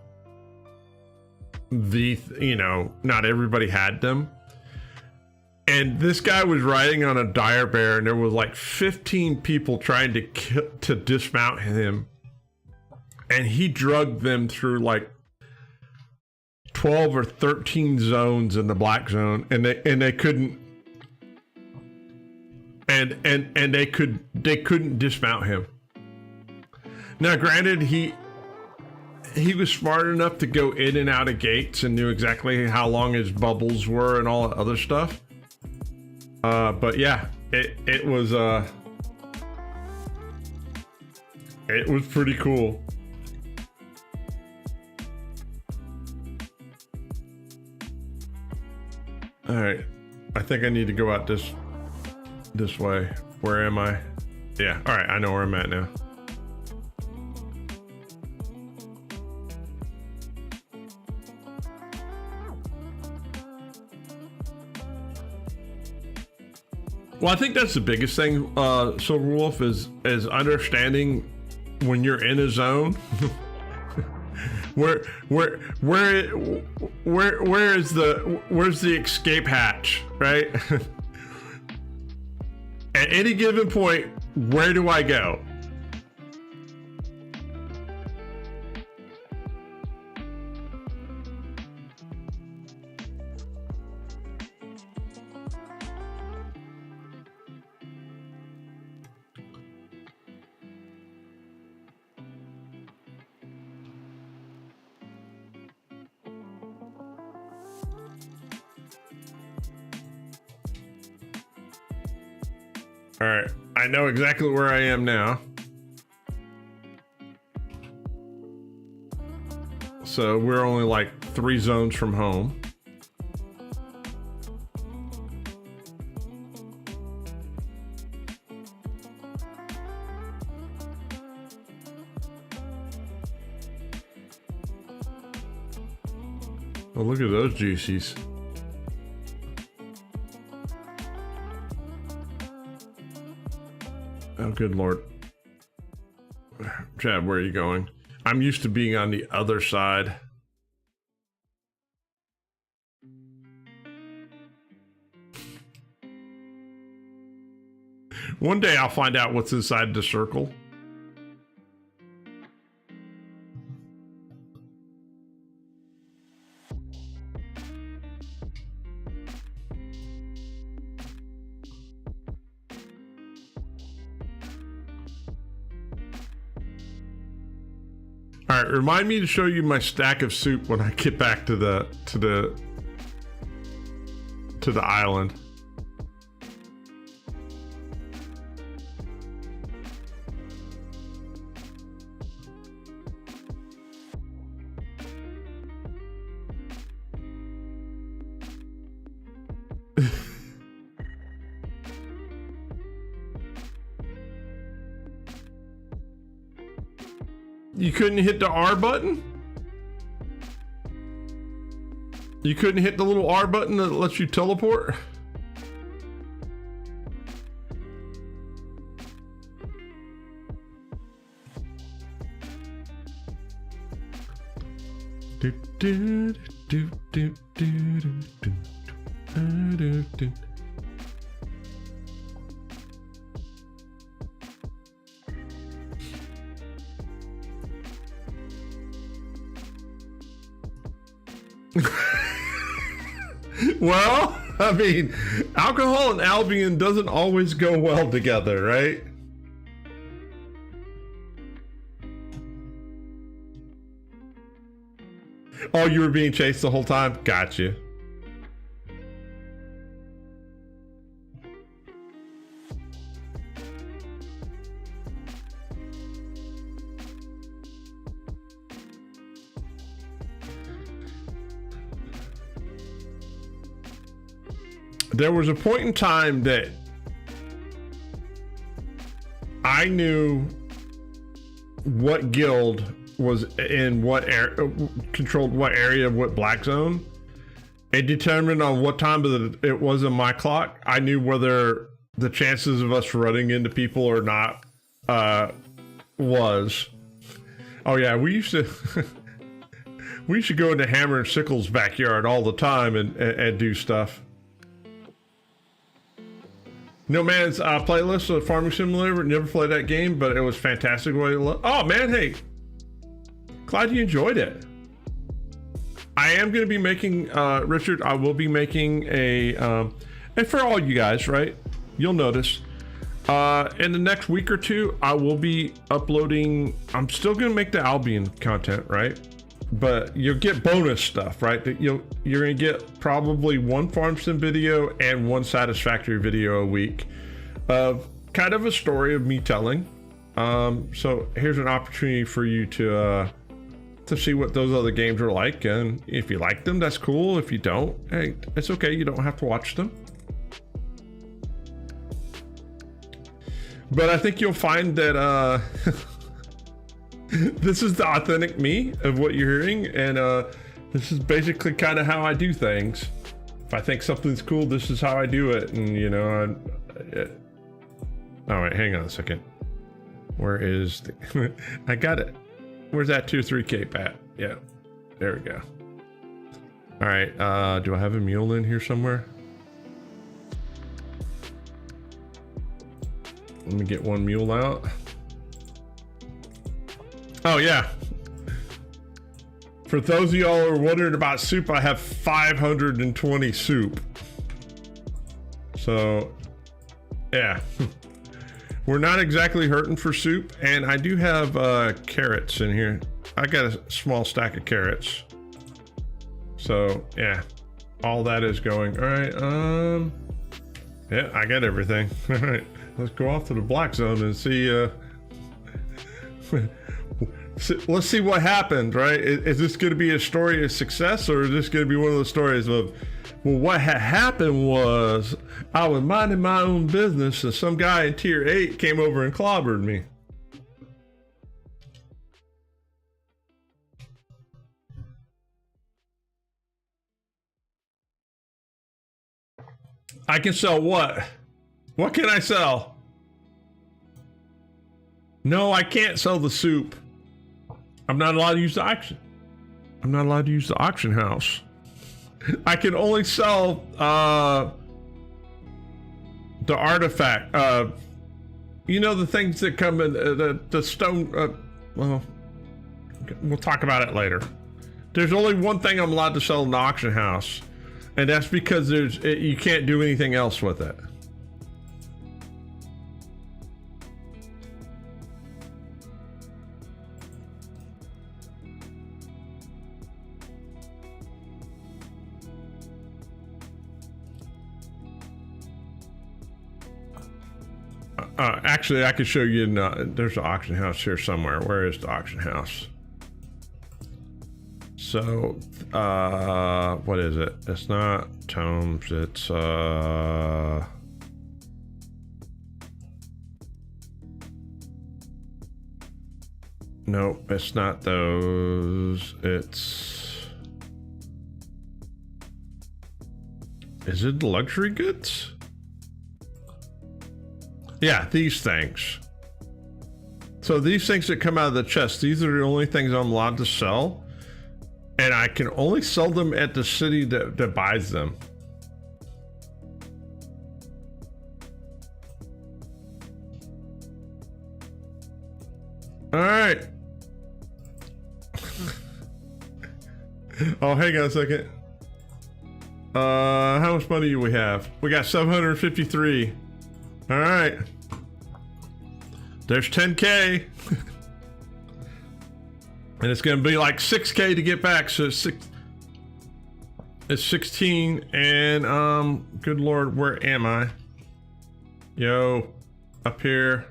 not everybody had them. And this guy was riding on a dire bear and there was like 15 people trying to dismount him. And he drugged them through like 12 or 13 zones in the Black Zone, and they couldn't they couldn't dismount him. Now granted, he was smart enough to go in and out of gates and knew exactly how long his bubbles were and all that other stuff. But yeah, it was pretty cool. All right, I think I need to go out this way. Where am I? Yeah, all right, I know where I'm at now. Well, I think that's the biggest thing, Silver Wolf, is understanding when you're in a zone. Where's the escape hatch, right? At any given point, where do I go? All right, I know exactly where I am now. So we're only like 3 zones from home. Oh, look at those juicies. Oh, good Lord. Chad, where are you going? I'm used to being on the other side. One day I'll find out what's inside the circle. All right, remind me to show you my stack of soup when I get back to the island. You couldn't hit the R button? You couldn't hit the little R button that lets you teleport? Do, do, do, do, do, do, do, do, do. Well, I mean, alcohol and Albion doesn't always go well together, right? Oh, you were being chased the whole time? Gotcha. There was a point in time that I knew what guild was in what area, controlled what area of what black zone. It determined on what time of it was in my clock. I knew whether the chances of us running into people or not was. Oh yeah, we used to we used to go into Hammer and Sickle's backyard all the time and do stuff. No Man's playlist of Farming Simulator. Never played that game, but it was fantastic. Oh man, hey, glad you enjoyed it. I am going to be making, Richard, I will be making a, and for all you guys, right, you'll notice, in the next week or two, I will be uploading, I'm still going to make the Albion content, right? But you'll get bonus stuff, right? That you're going to get probably one farm sim video and one satisfactory video a week of kind of a story of me telling. So here's an opportunity for you to see what those other games are like, and if you like them, that's cool. If you don't, hey, it's okay. You don't have to watch them. But I think you'll find that this is the authentic me of what you're hearing, and this is basically kind of how I do things. If I think something's cool, this is how I do it. And you know, all right, hang on a second. Where is the I got it. Where's that 2-3 cape at? Yeah, there we go. All right, do I have a mule in here somewhere? Let me get one mule out. Oh yeah. For those of y'all who are wondering about soup, I have 520 soup. So yeah, we're not exactly hurting for soup, and I do have carrots in here. I got a small stack of carrots. So yeah, all that is going. All right, yeah, I got everything. All right, let's go off to the black zone and see let's see what happened, right? Is this going to be a story of success, or is this going to be one of those stories of, well, what had happened was I was minding my own business and some guy in tier 8 came over and clobbered me. I can sell what? What can I sell? No, I can't sell the soup. I'm not allowed to use the auction. I'm not allowed to use the auction house. I can only sell the artifact. You know, the things that come in the stone. Well, we'll talk about it later. There's only one thing I'm allowed to sell in the auction house, and that's because you can't do anything else with it. Actually, I could show you. There's an auction house here somewhere. Where is the auction house? So, what is it? It's not tomes. It's No, it's not those. It's... Is it luxury goods? Yeah, these things. So these things that come out of the chest, these are the only things I'm allowed to sell. And I can only sell them at the city that buys them. All right. Oh, hang on a second. How much money do we have? We got 753. All right. There's 10K. And it's gonna be like 6K to get back, so it's 16, and good Lord, where am I? Yo, up here.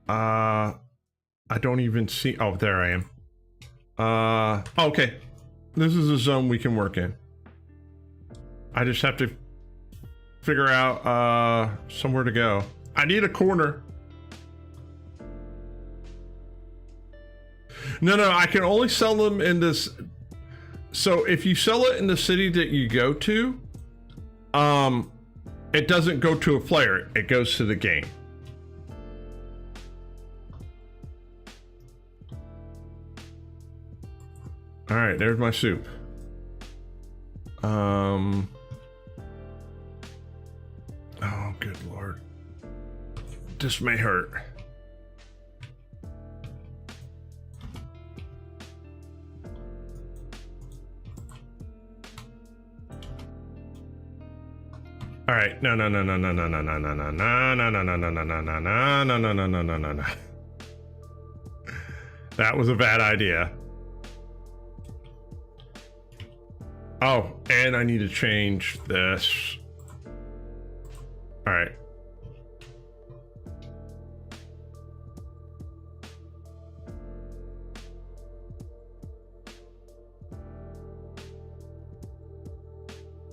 I don't even see, oh, there I am. Okay. This is a zone we can work in. I just have to figure out somewhere to go. I need a corner. No, I can only sell them in this. So if you sell it in the city that you go to, it doesn't go to a player, it goes to the game. All right, there's my soup. Oh, good Lord. This may hurt. All right, no. That was a bad idea. Oh, and I need to change this. All right.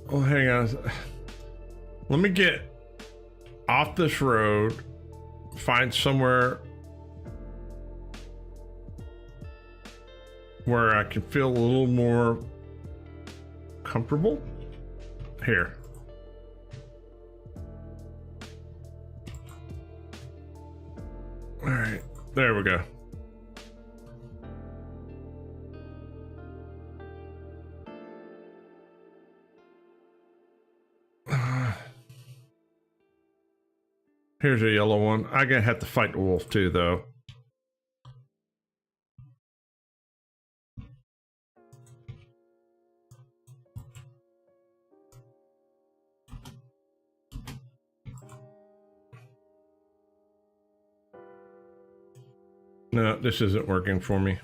Oh, hang on. Let me get off this road, find somewhere where I can feel a little more comfortable. Here. All right, there we go. Here's a yellow one. I'm gonna have to fight the wolf too, though. No, this isn't working for me.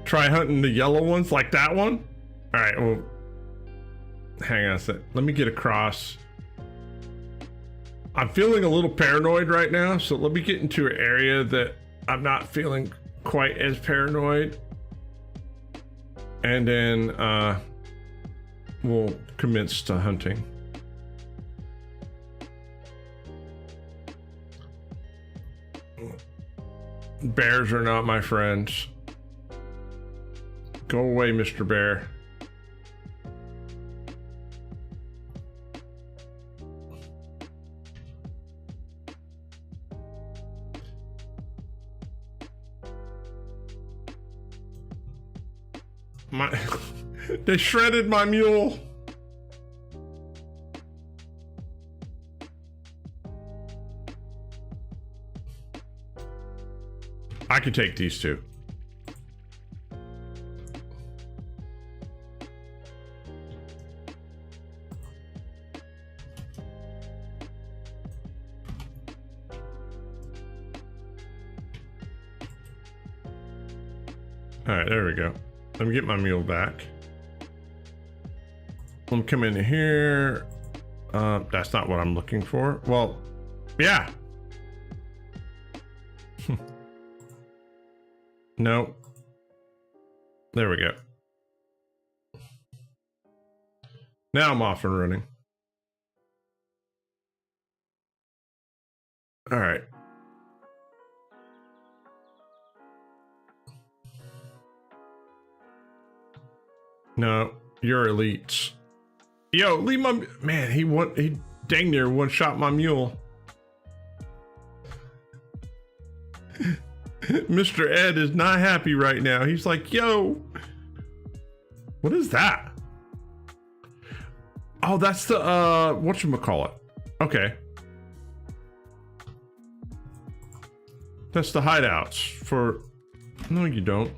Try hunting the yellow ones like that one? All right, well, hang on a sec. Let me get across. I'm feeling a little paranoid right now, so let me get into an area that I'm not feeling quite as paranoid. And then we'll commence to hunting. Bears are not my friends. Go away, Mr. Bear. They shredded my mule. I can take these two. All right, there we go. Let me get my mule back. Let me come in here. That's not what I'm looking for. Well, yeah. No. There we go. Now I'm off and running. All right. No, you're elites. Yo, leave my man. He dang near one shot my mule. Mr. Ed is not happy right now. He's like, yo, what is that? Oh, that's the whatchamacallit. Okay. That's the hideouts for. No, you don't.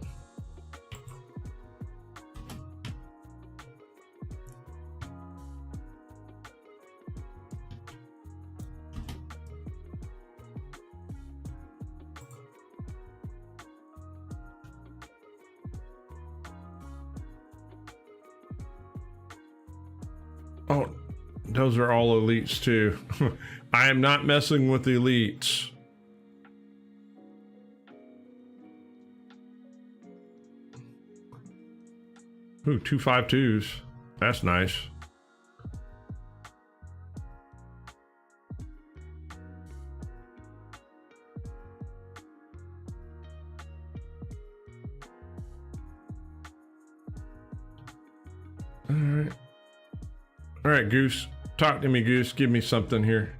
Oh, those are all elites too. I am not messing with the elites. Ooh, 252s. That's nice. All right. All right, Goose. Talk to me, Goose. Give me something here.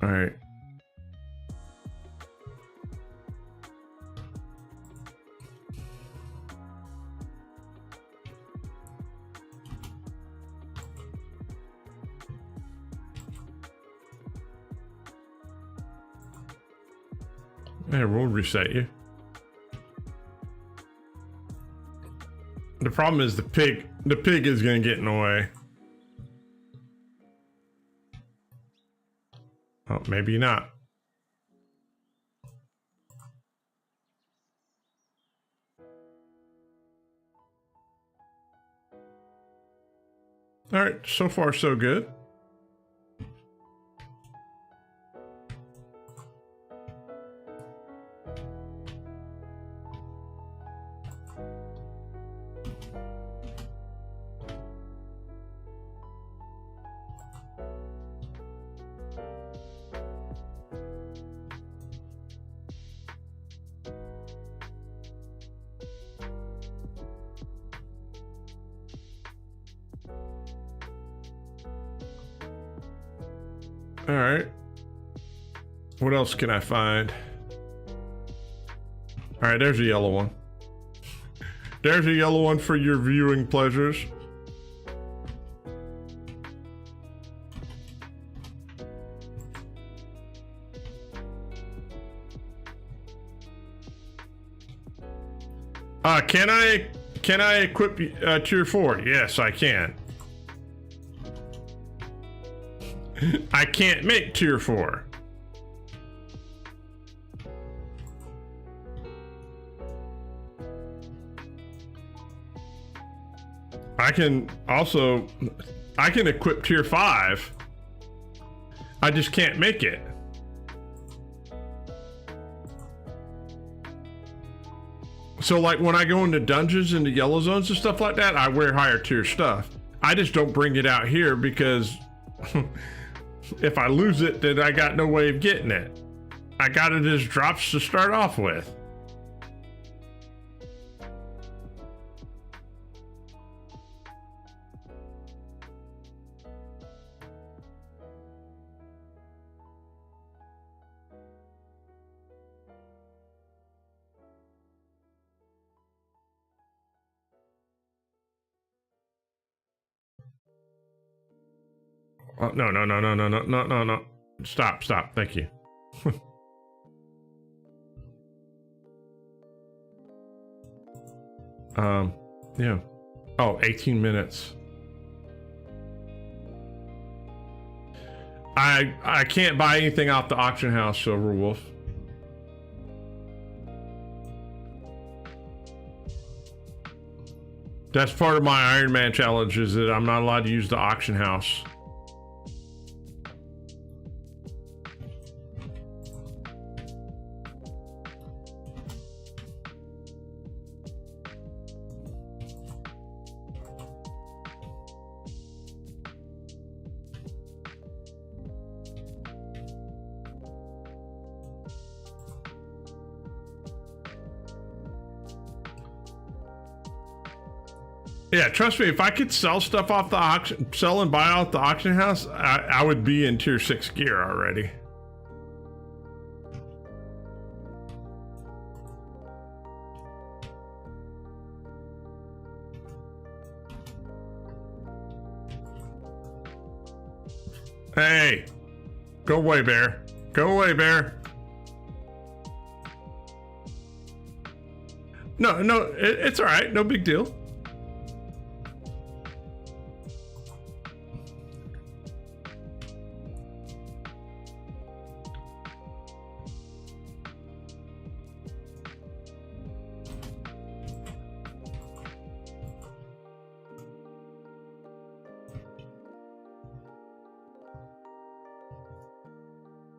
All right. Yeah, we'll reset you. The problem is the pig is gonna get in the way. Oh, maybe not. All right, so far so good. All right. What else can I find? All right, there's a yellow one. There's a yellow one for your viewing pleasures. Can I equip tier 4? Yes, I can. I can't make tier 4. I can equip tier 5. I just can't make it. So like when I go into dungeons, into yellow zones and stuff like that, I wear higher tier stuff. I just don't bring it out here because if I lose it, then I got no way of getting it. I got it as drops to start off with. Oh, no. Stop. Thank you. Yeah. Oh, 18 minutes. I can't buy anything off the auction house, Silverwolf. That's part of my Iron Man challenge, is that I'm not allowed to use the auction house. Yeah, trust me, if I could sell stuff off the auction, sell and buy off the auction house, I would be in tier 6 gear already. Hey, go away, bear. Go away, bear. No, it's all right. No big deal.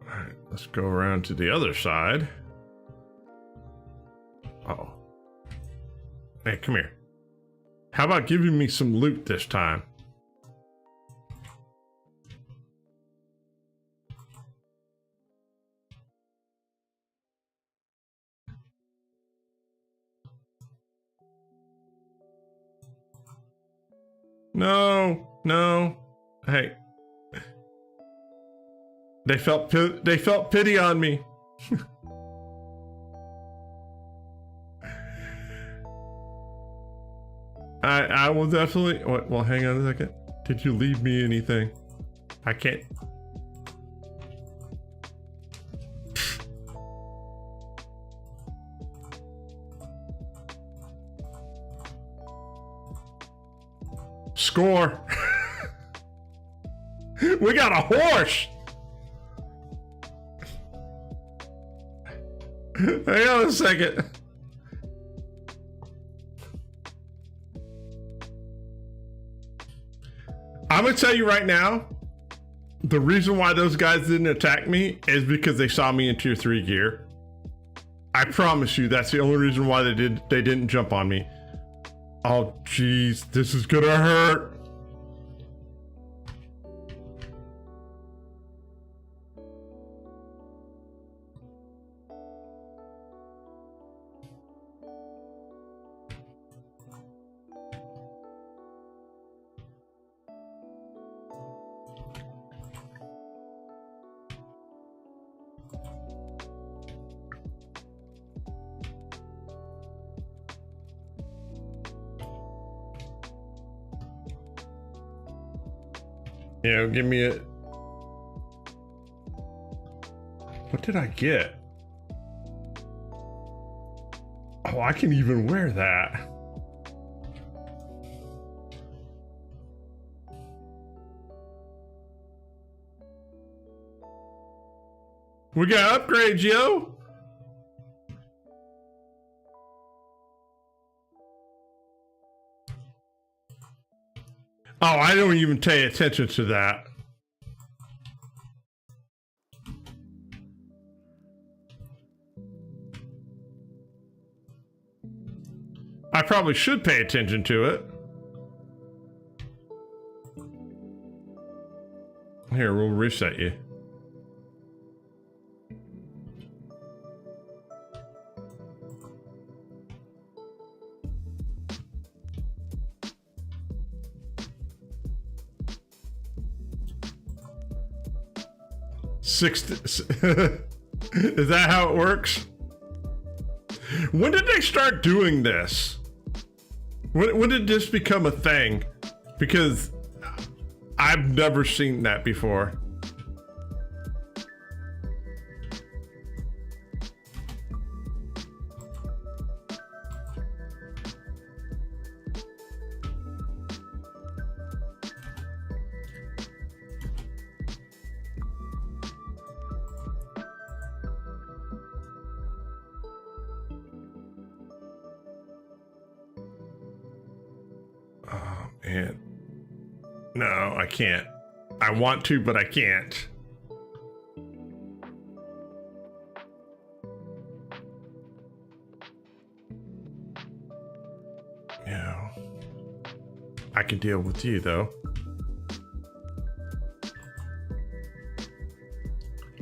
All right, let's go around to the other side. Uh-oh. Hey, come here. How about giving me some loot this time? No. Hey. They felt pity on me. I will definitely. Well, hang on a second. Did you leave me anything? I can't. Score. We got a horse. Hang on a second. I'm gonna tell you right now, the reason why those guys didn't attack me is because they saw me in tier 3 gear. I promise you, that's the only reason why they didn't jump on me. Oh jeez, this is gonna hurt. You know, give me a... What did I get? Oh, I can even wear that. We got upgrades, yo! Oh, I don't even pay attention to that. I probably should pay attention to it. Here, we'll reset you. Is that how it works? When did they start doing this? When did this become a thing? Because I've never seen that before. And no, I can't. I want to, but I can't. Yeah. I can deal with you though.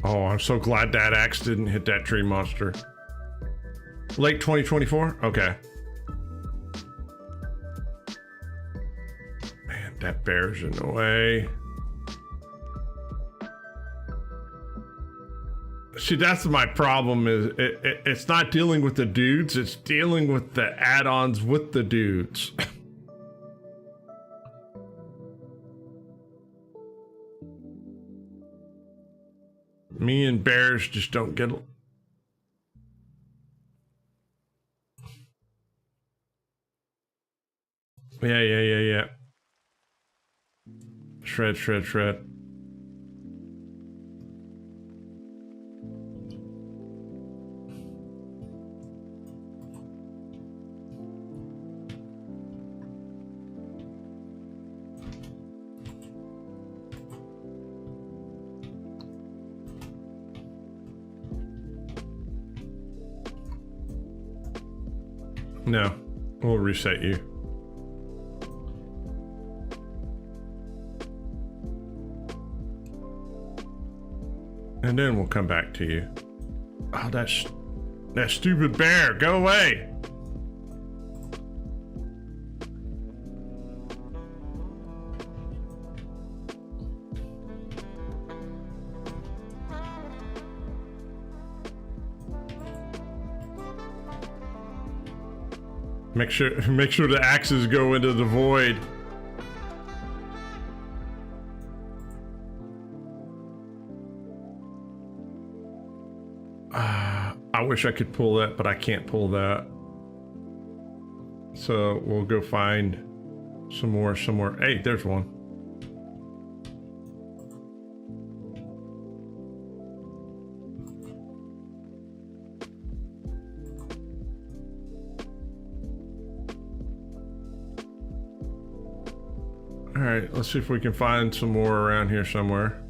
Oh, I'm so glad that axe didn't hit that tree monster. Late 2024? Okay. That bear's in the way. See, that's my problem is it's not dealing with the dudes, it's dealing with the add-ons with the dudes. Me and bears just don't get... Yeah. Shred. No, we'll reset you. And then we'll come back to you. Oh, that stupid bear, go away. Make sure the axes go into the void. I wish I could pull that, but I can't pull that. So we'll go find some more. Hey, there's one. All right, let's see if we can find some more around here somewhere.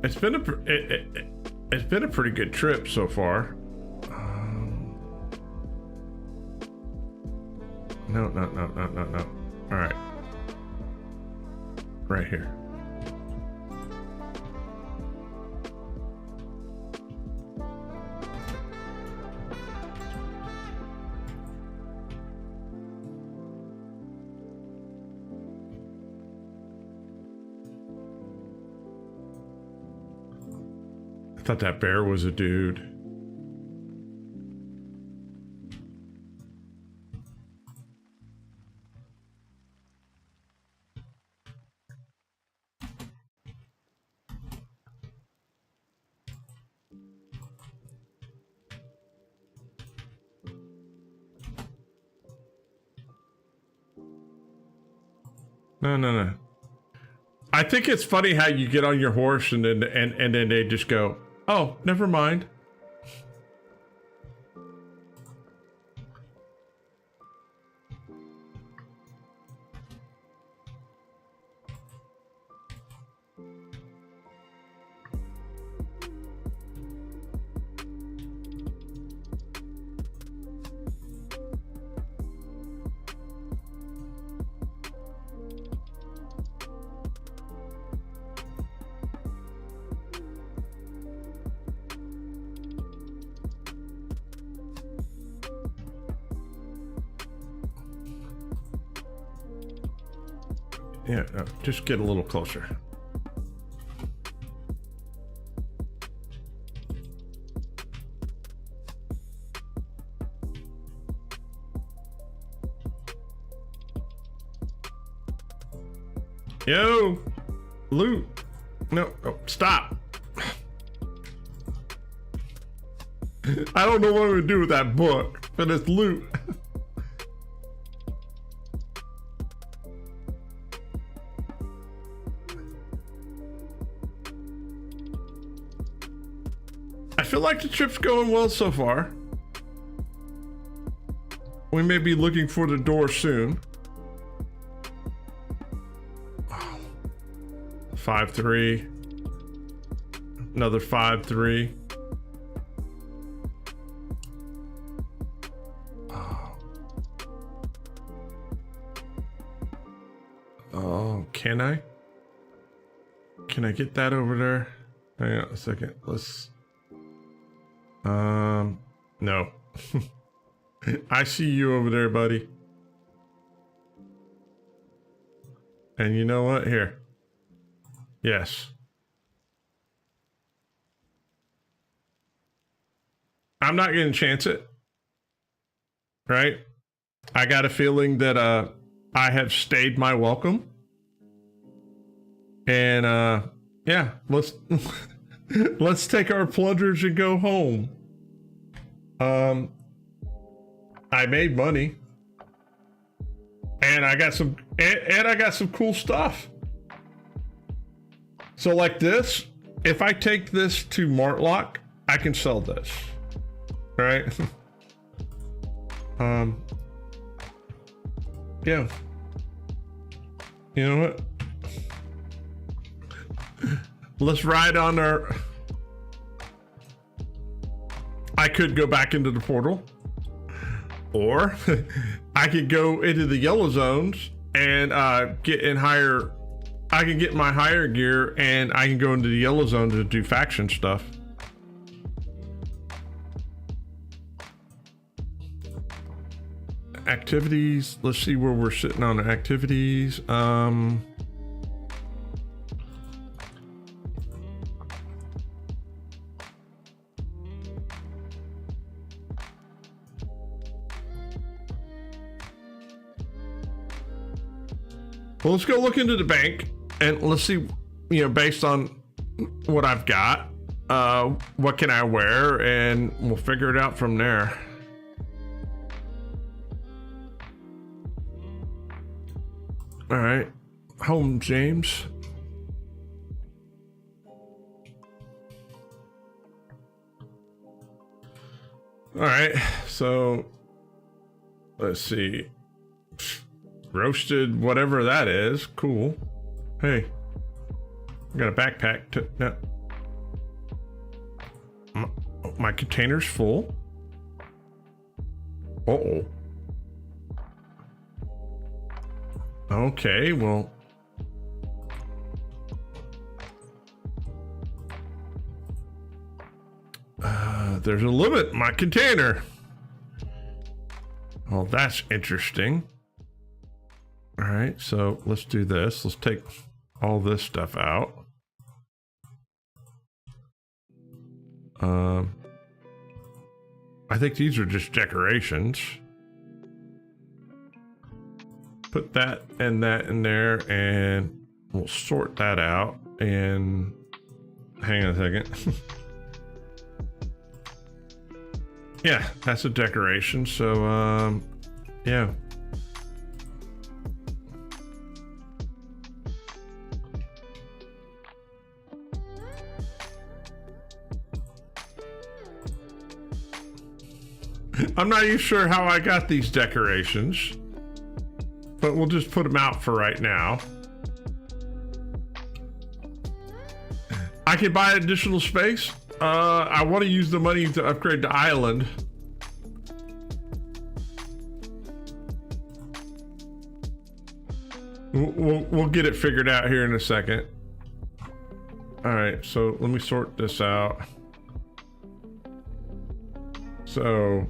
It's been a pretty good trip so far. No. All right, right here. I thought that bear was a dude. No. I think it's funny how you get on your horse and then they just go, oh, never mind. Yeah, no, just get a little closer. Yo, loot. No, stop. I don't know what I'm gonna do with that book, but it's loot. I feel like the trip's going well so far. We may be looking for the door soon. 5-3. Another 5-3. Oh, can I? Can I get that over there? Hang on a second. No. I see you over there, buddy. And you know what? Here. Yes. I'm not going to chance it. Right? I got a feeling that I have stayed my welcome. And yeah, let's let's take our plungers and go home. I made money. And I got some cool stuff. So like this, if I take this to Martlock, I can sell this. Right? Yeah. You know what? Let's ride on our... I could go back into the portal. Or I could go into the yellow zones and get in higher... I can get my higher gear and I can go into the yellow zone to do faction stuff. Activities. Let's see where we're sitting on the activities. Well, let's go look into the bank and let's see, you know, based on what I've got, what can I wear, and we'll figure it out from there. All right, home, James. All right, so let's see. Roasted, whatever that is. Cool. Hey, I got a backpack to... No. My container's full. Uh-oh. Okay, well... there's a limit. My container. Well, that's interesting. All right, so let's do this. Let's take all this stuff out. I think these are just decorations. Put that and that in there, and we'll sort that out. And hang on a second. Yeah, that's a decoration. So, yeah. I'm not even sure how I got these decorations, but we'll just put them out for right now. I can buy additional space. I want to use the money to upgrade the island. We'll get it figured out here in a second. All right, so let me sort this out. So...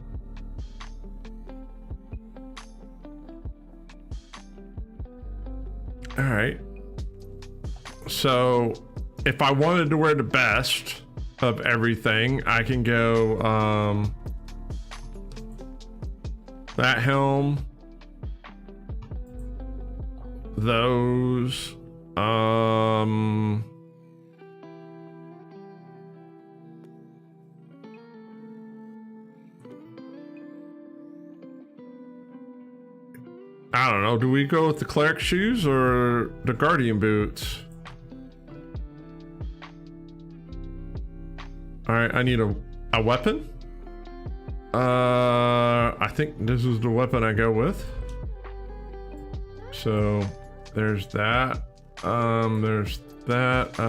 all right. So if I wanted to wear the best of everything, I can go that helm, those, I don't know. Do we go with the cleric shoes or the guardian boots? All right, I need a weapon. I think this is the weapon I go with. So there's that. There's that.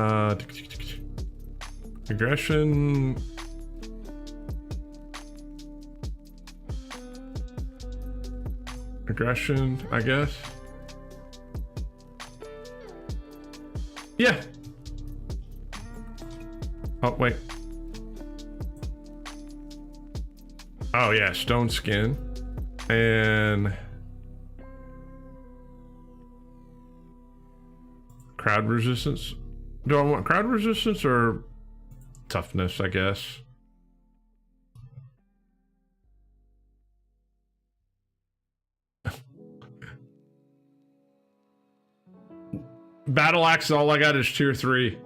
Aggression. Aggression, I guess. Yeah. Oh, wait. Oh yeah, stone skin. And crowd resistance. Do I want crowd resistance or toughness, I guess? Battle axe, all I got is tier 3.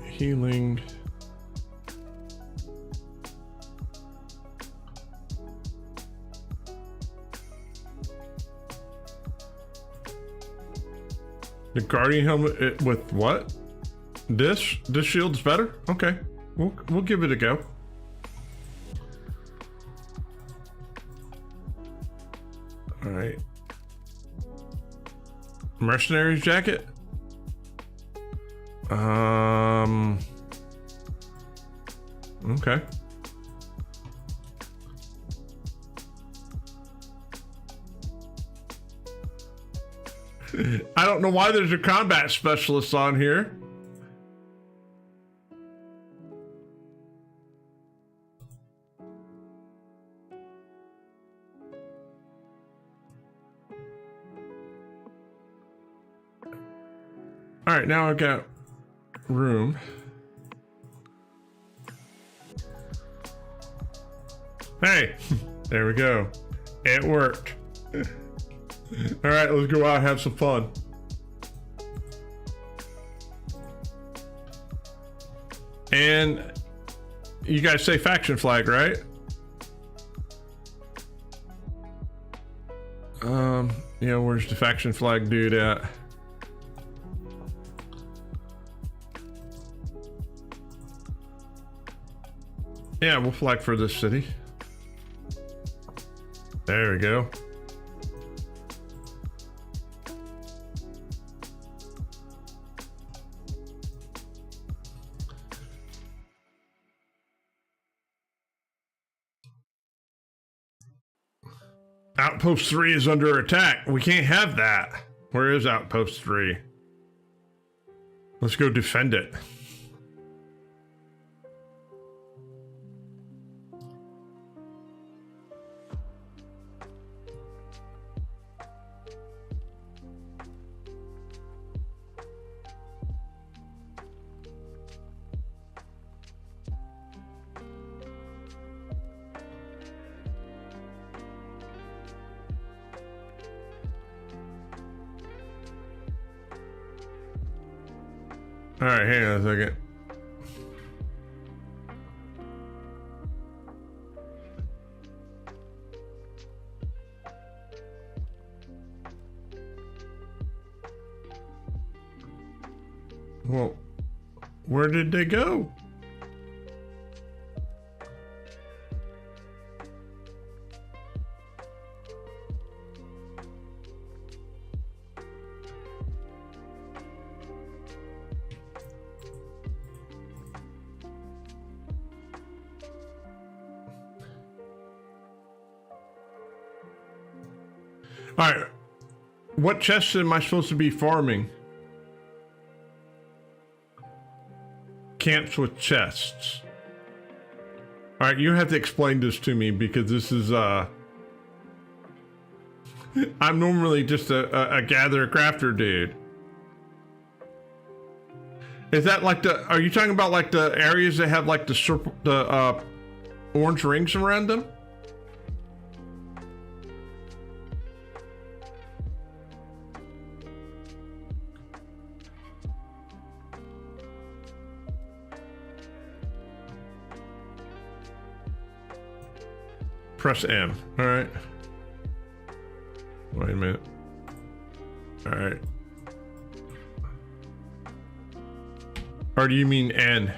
Healing. The guardian helmet with what? This shield's better? Okay. We'll give it a go. All right. Mercenary's jacket. Okay. I don't know why there's a combat specialist on here. All right, now I've got room. Hey, there we go. It worked. All right, let's go out and have some fun. And you guys say faction flag, right? Yeah, where's the faction flag dude at? Yeah, we'll flag for this city. There we go. Outpost 3 is under attack. We can't have that. Where is Outpost 3? Let's go defend it. All right, hang on a second. Well, where did they go? All right, what chests am I supposed to be farming? Camps with chests. All right, you have to explain this to me because this is I'm normally just a gatherer crafter dude. Is that like the? Are you talking about like the areas that have like the orange rings around them? Press M. All right. Wait a minute. All right. Or do you mean N?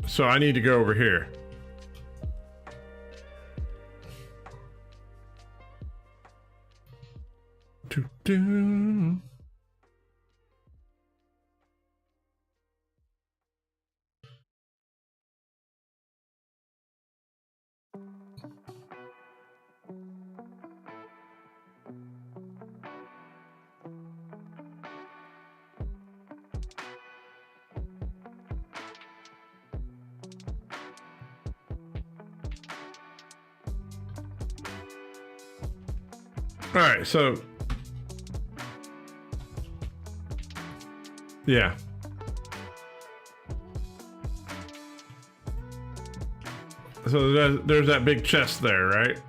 So I need to go over here. Do. All right, so yeah. So there's that big chest there, right?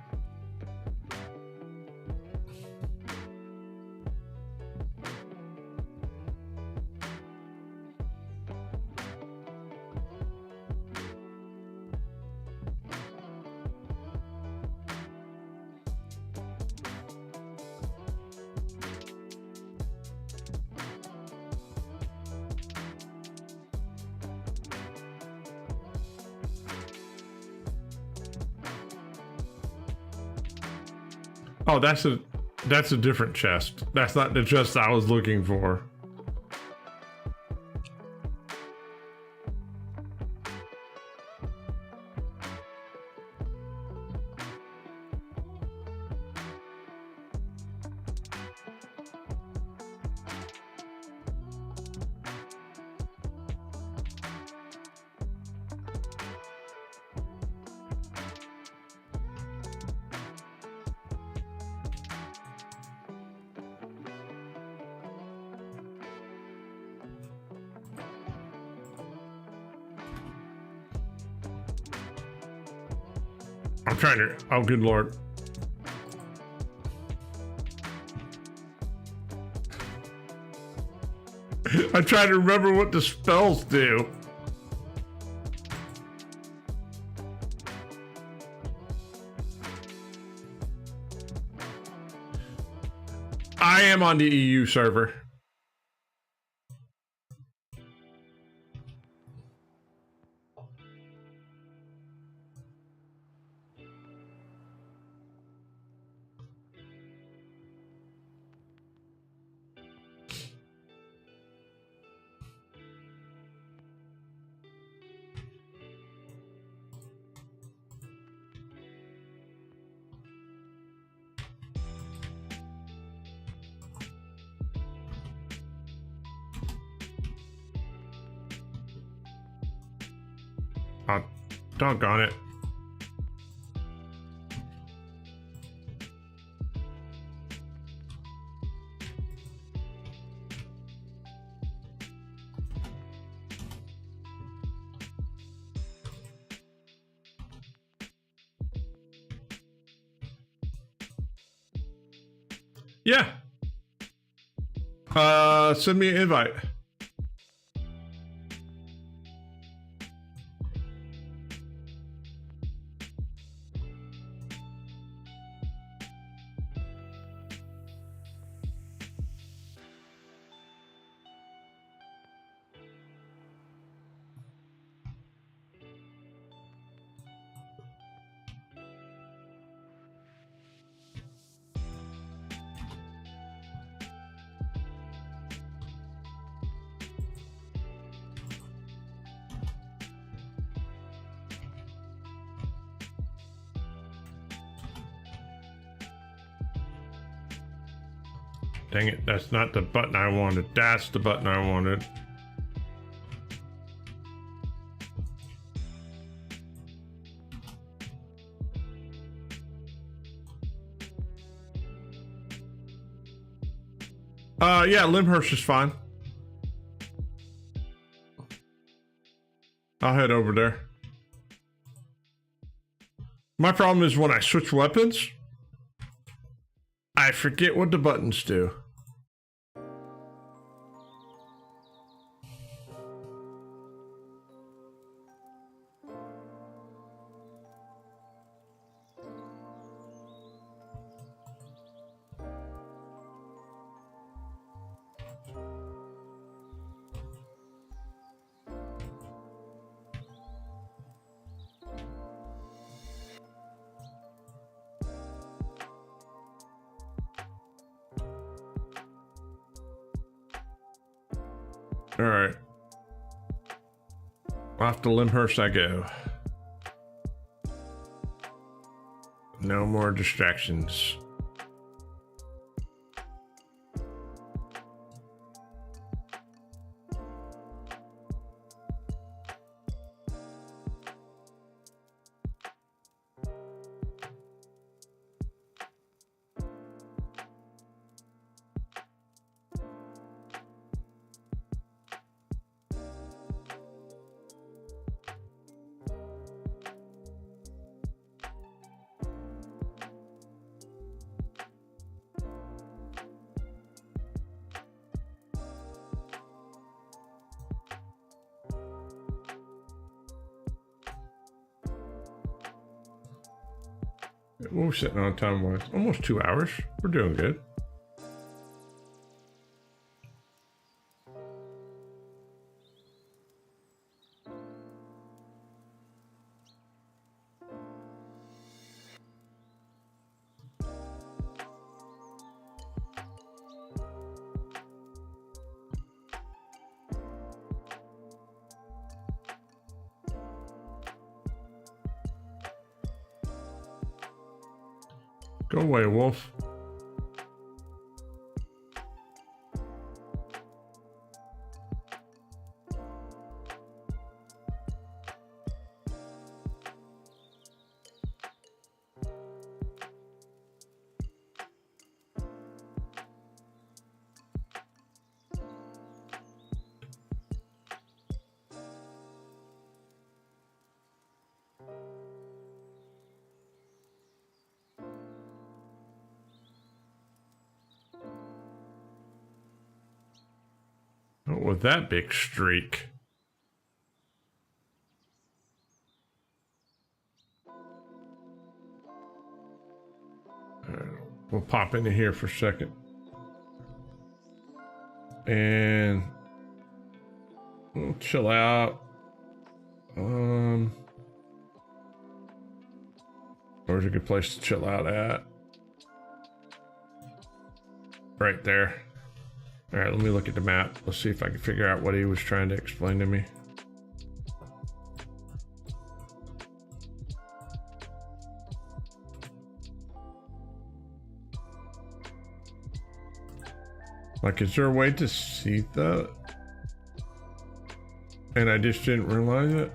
Oh, that's a different chest. That's not the chest I was looking for. I'm trying to, oh good lord. I'm trying to remember what the spells do. I am on the EU server. Oh, doggone it. Yeah. Send me an invite. Dang it, that's not the button I wanted. That's the button I wanted. Yeah, Limhurst is fine. I'll head over there. My problem is when I switch weapons, I forget what the buttons do. All right. Off to Lyndhurst I go. No more distractions. What are we sitting on time-wise? Almost 2 hours. We're doing good. Go away, wolf. What was that big streak? We'll pop into here for a second. And we'll chill out. Where's a good place to chill out at? Right there. All right, let me look at the map. Let's see if I can figure out what he was trying to explain to me. Like, is there a way to see that? And I just didn't realize it?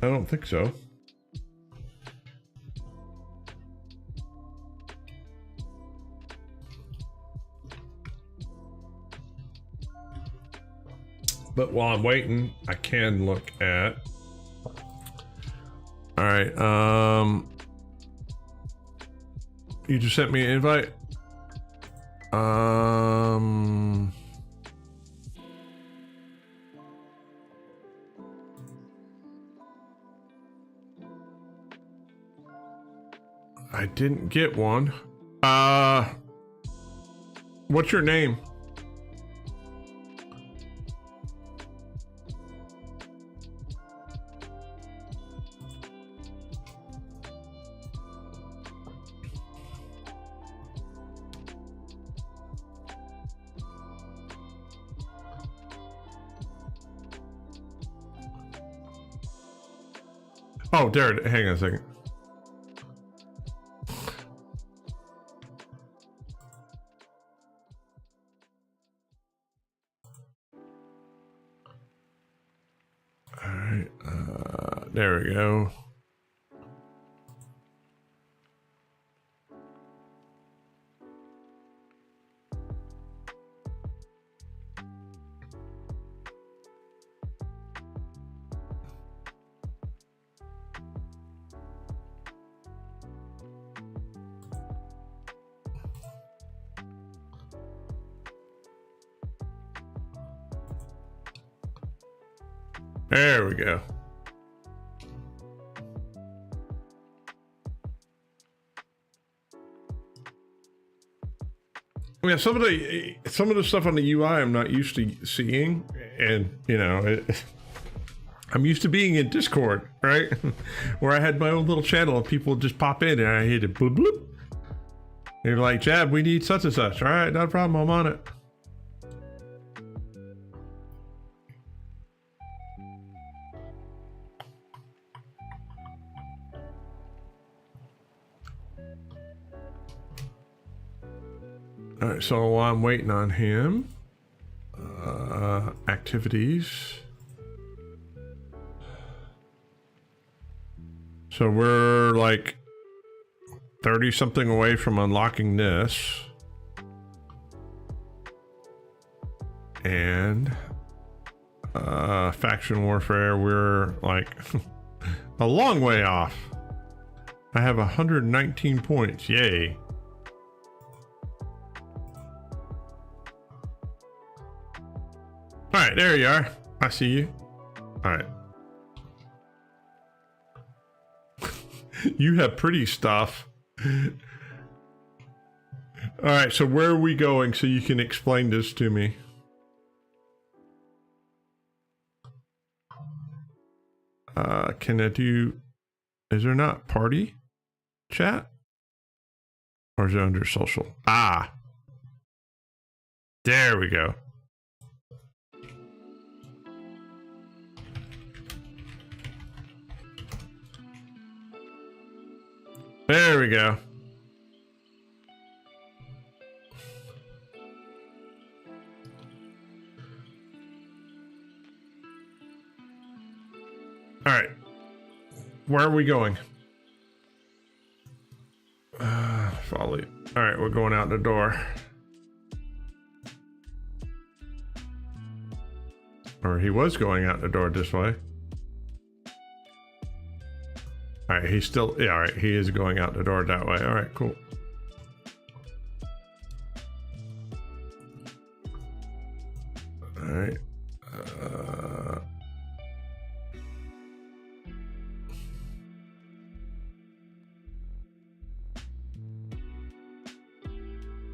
I don't think so. But while I'm waiting, I can look at. All right. You just sent me an invite. I didn't get one. What's your name? Oh, there. Hang on a second. All right. There we go. There we go. Yeah, some of the stuff on the UI I'm not used to seeing, and you know, I'm used to being in Discord, right? Where I had my own little channel and people would just pop in and I hit it, bloop, bloop. They're like, Jab, we need such and such. All right, not a problem, I'm on it. All right, so while I'm waiting on him, activities. So we're like 30 something away from unlocking this. And faction warfare, we're like a long way off. I have 119 points, yay. All right, there you are. I see you. All right. You have pretty stuff. All right, so where are we going so you can explain this to me? Can I do, is there not party chat? Or is it under social? Ah, there we go. There we go. All right. Where are we going? Folly. All right, we're going out the door. Or he was going out the door this way. All right, he's still, yeah, all right, he is going out the door that way. All right, cool. All right.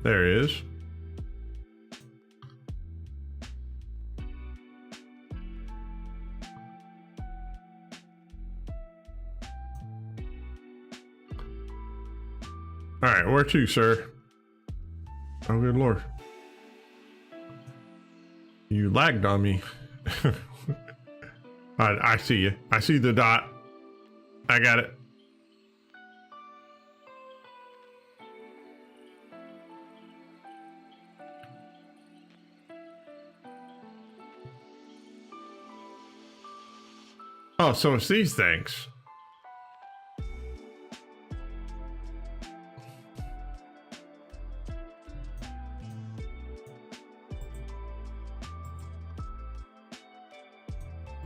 There he is. All right, where to, sir? Oh, good Lord. You lagged on me. I see you. I see the dot. I got it. Oh, so it's these things.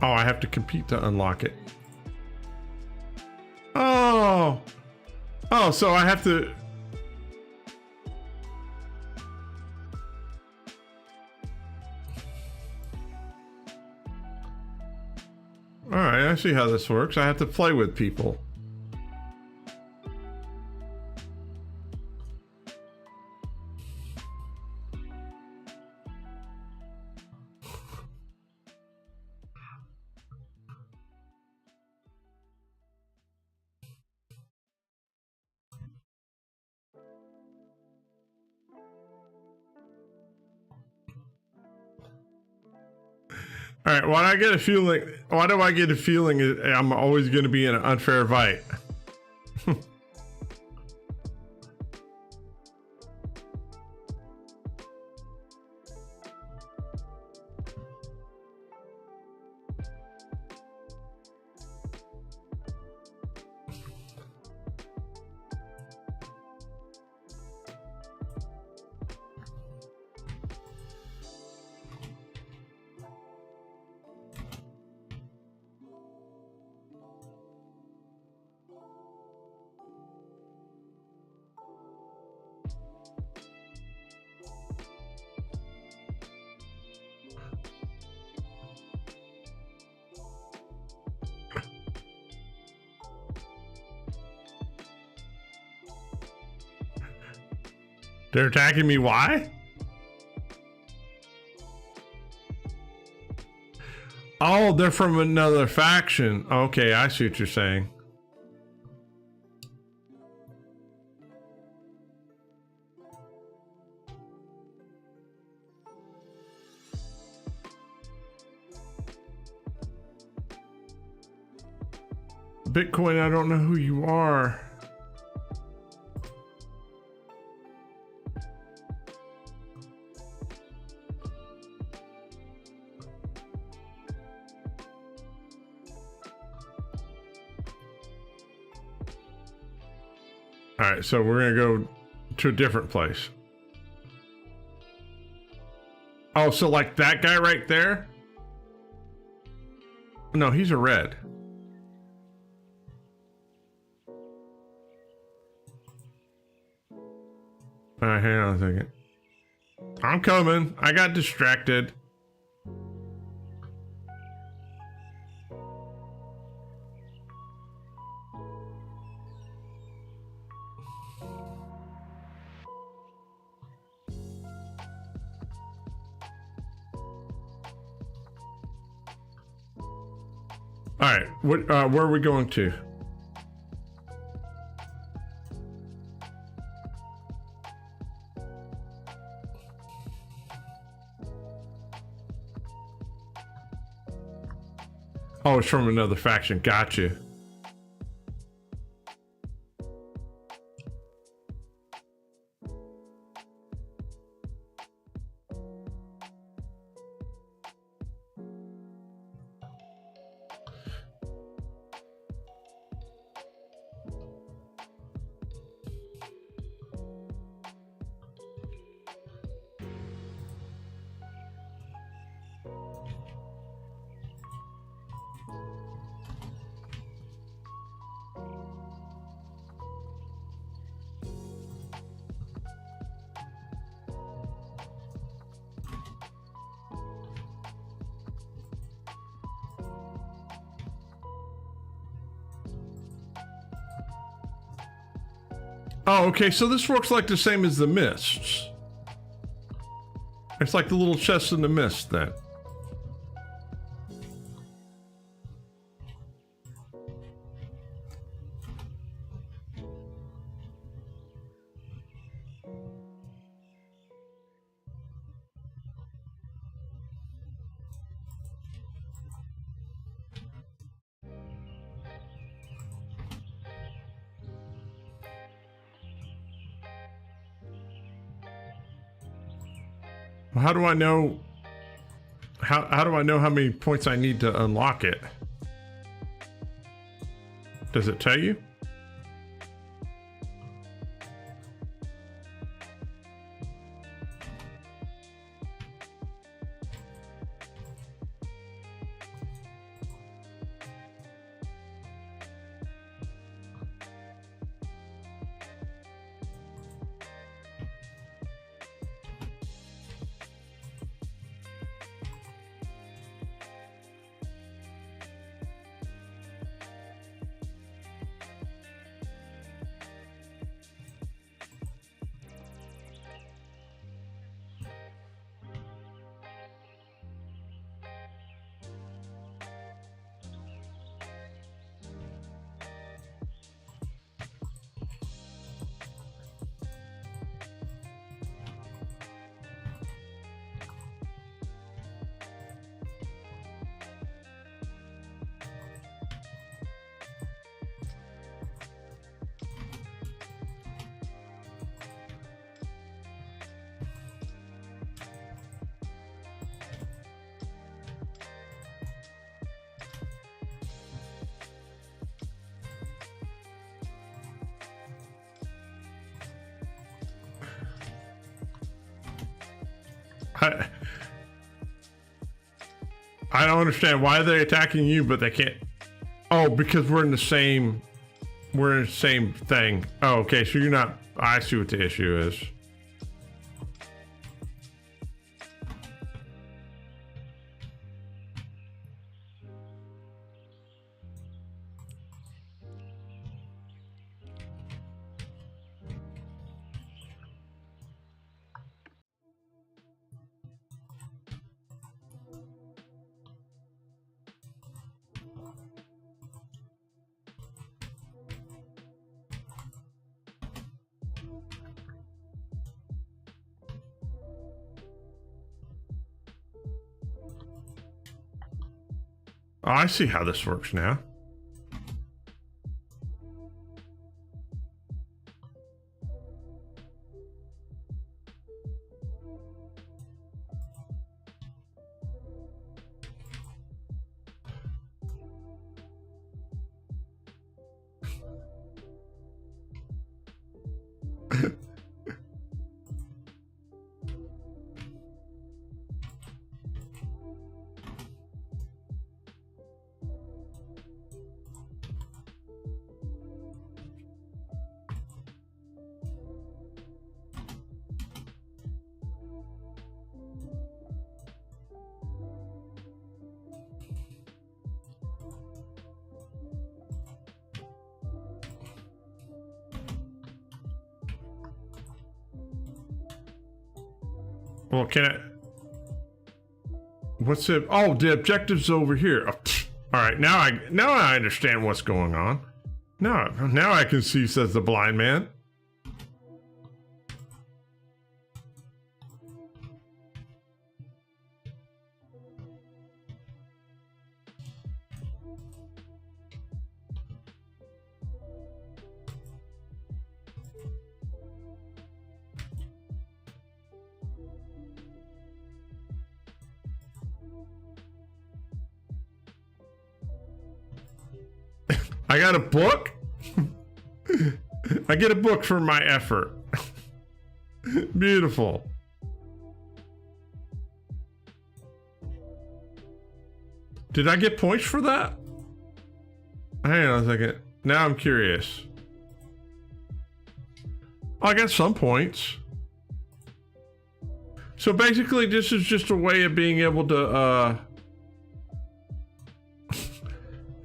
Oh, I have to compete to unlock it. Oh. Oh, so I have to... All right, I see how this works. I have to play with people. All right, why do I get a feeling? Why do I get a feeling I'm always going to be in an unfair fight? They're attacking me. Why? Oh, they're from another faction. Okay, I see what you're saying. Bitcoin, I don't know who you are. All right, so we're gonna go to a different place. Oh, so like that guy right there? No, he's a red. All right, hang on a second. I'm coming. I got distracted. All right, where are we going to? Oh, it's from another faction. Gotcha. Oh, okay, so this works like the same as the mists. It's like the little chest in the mist then. Well, how do I know? How do I know how many points I need to unlock it? Does it tell you? I don't understand why they're attacking you, but they can't. Oh, because we're in the same thing. Oh, okay, so you're not. I see what the issue is. Oh, I see how this works now. Well, can I? What's it? Oh, the objective's over here. Oh, all right, now I understand what's going on. Now I can see, says the blind man. I got a book? I get a book for my effort. Beautiful. Did I get points for that? Hang on a second. Now I'm curious. I got some points. So basically this is just a way of being able to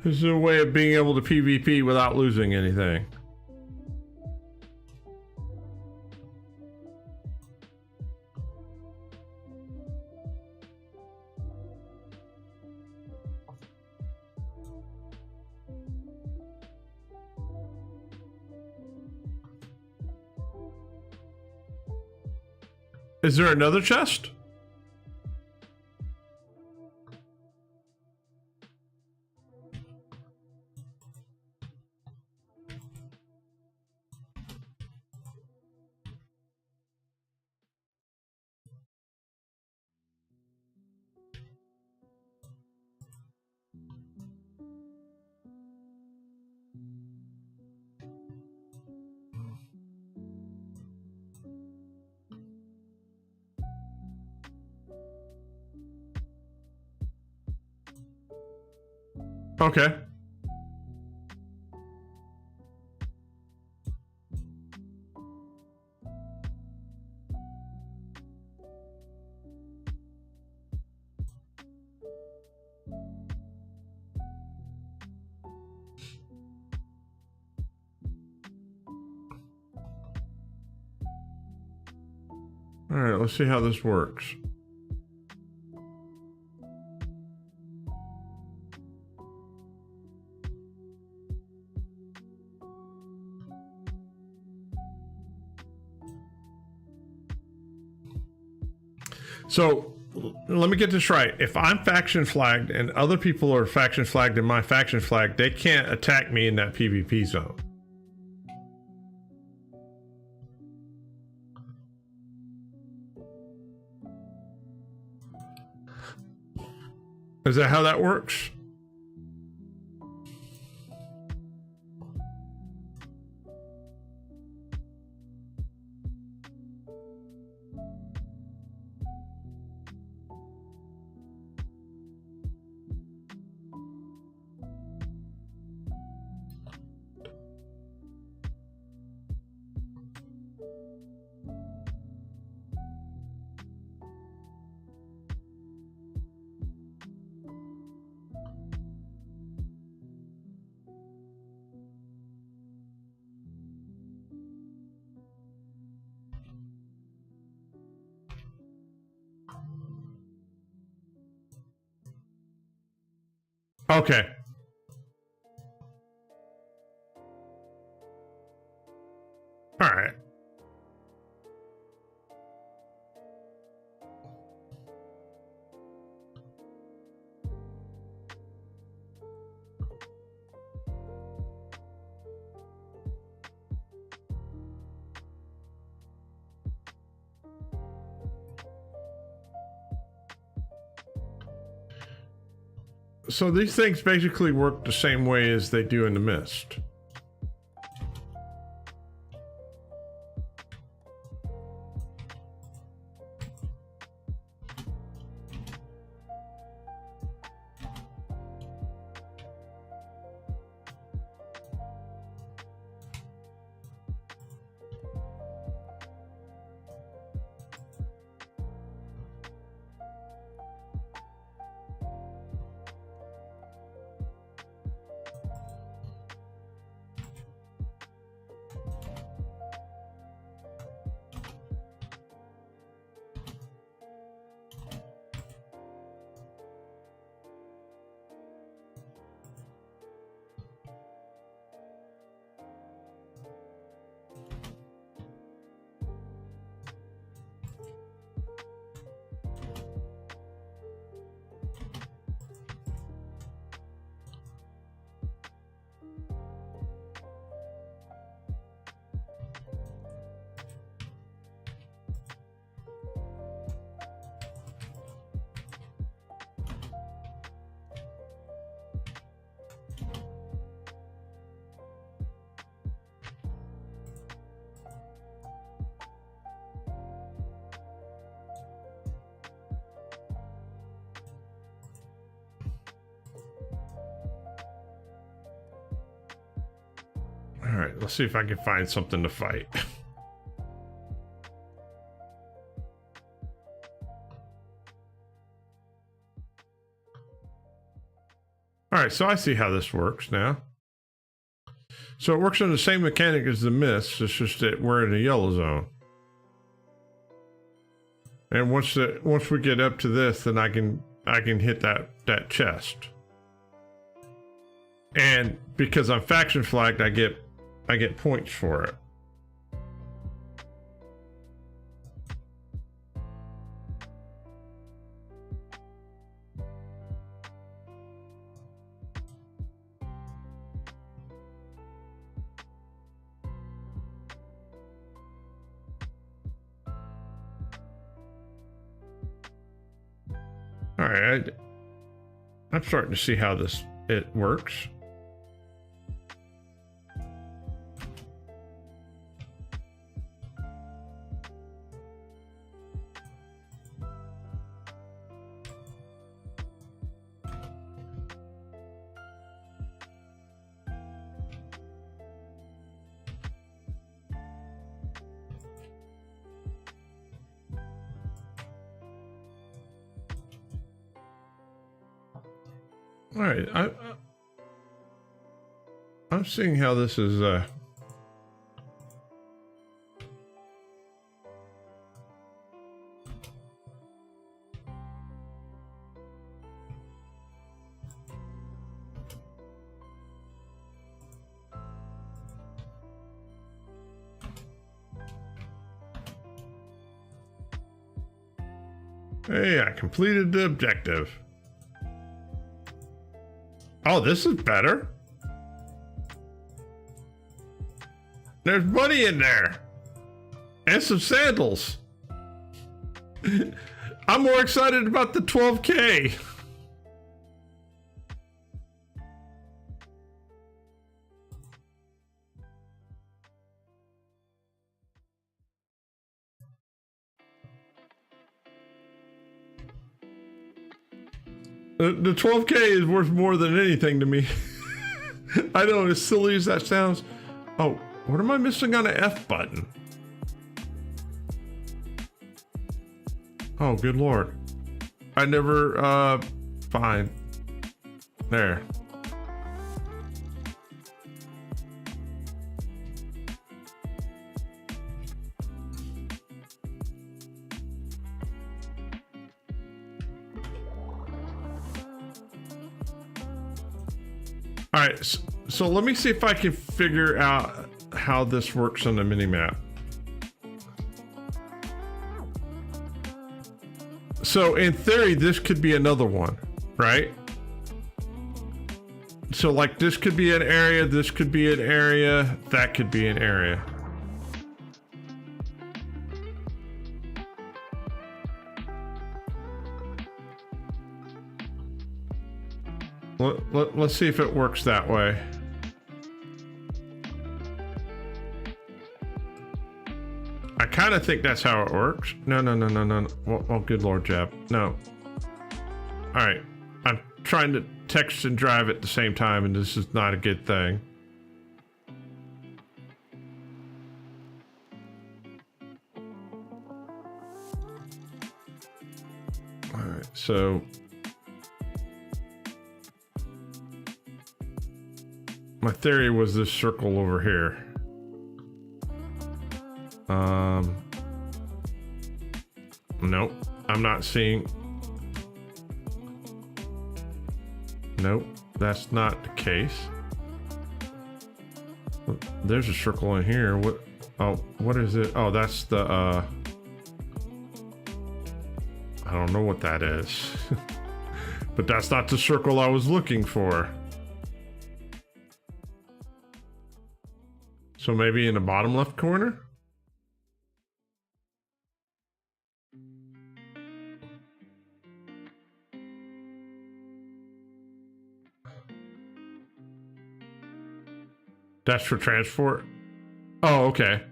this is a way of being able to PvP without losing anything. Is there another chest? Okay. All right, let's see how this works. So let me get this right. If I'm faction flagged and other people are faction flagged in my faction flag, they can't attack me in that PvP zone. Is that how that works? Okay. All right. So these things basically work the same way as they do in the Mist. All right, let's see if I can find something to fight. All right, so I see how this works now. So it works on the same mechanic as the Mist, it's just that we're in a yellow zone. And once we get up to this, then I can hit that chest. And because I'm faction flagged, I get points for it. All right, I'm starting to see how it works. All right, I'm seeing how this is. Hey, I completed the objective. Oh, this is better. There's money in there. And some sandals. I'm more excited about the 12K. The 12K is worth more than anything to me. I know, as silly as that sounds. Oh, what am I missing on the F button? Oh, good Lord. I never, fine. There. All right, so let me see if I can figure out how this works on the minimap. So in theory, this could be another one, right? So like this could be an area, this could be an area, that could be an area. Let's see if it works that way. I kind of think that's how it works. No. Oh, good Lord, Jab. No. All right. I'm trying to text and drive at the same time, and this is not a good thing. All right. So my theory was this circle over here. Nope, I'm not seeing. Nope, that's not the case. There's a circle in here. What? Oh, what is it? Oh, that's the, I don't know what that is. But that's not the circle I was looking for. So maybe in the bottom left corner? That's for transport? Oh, okay.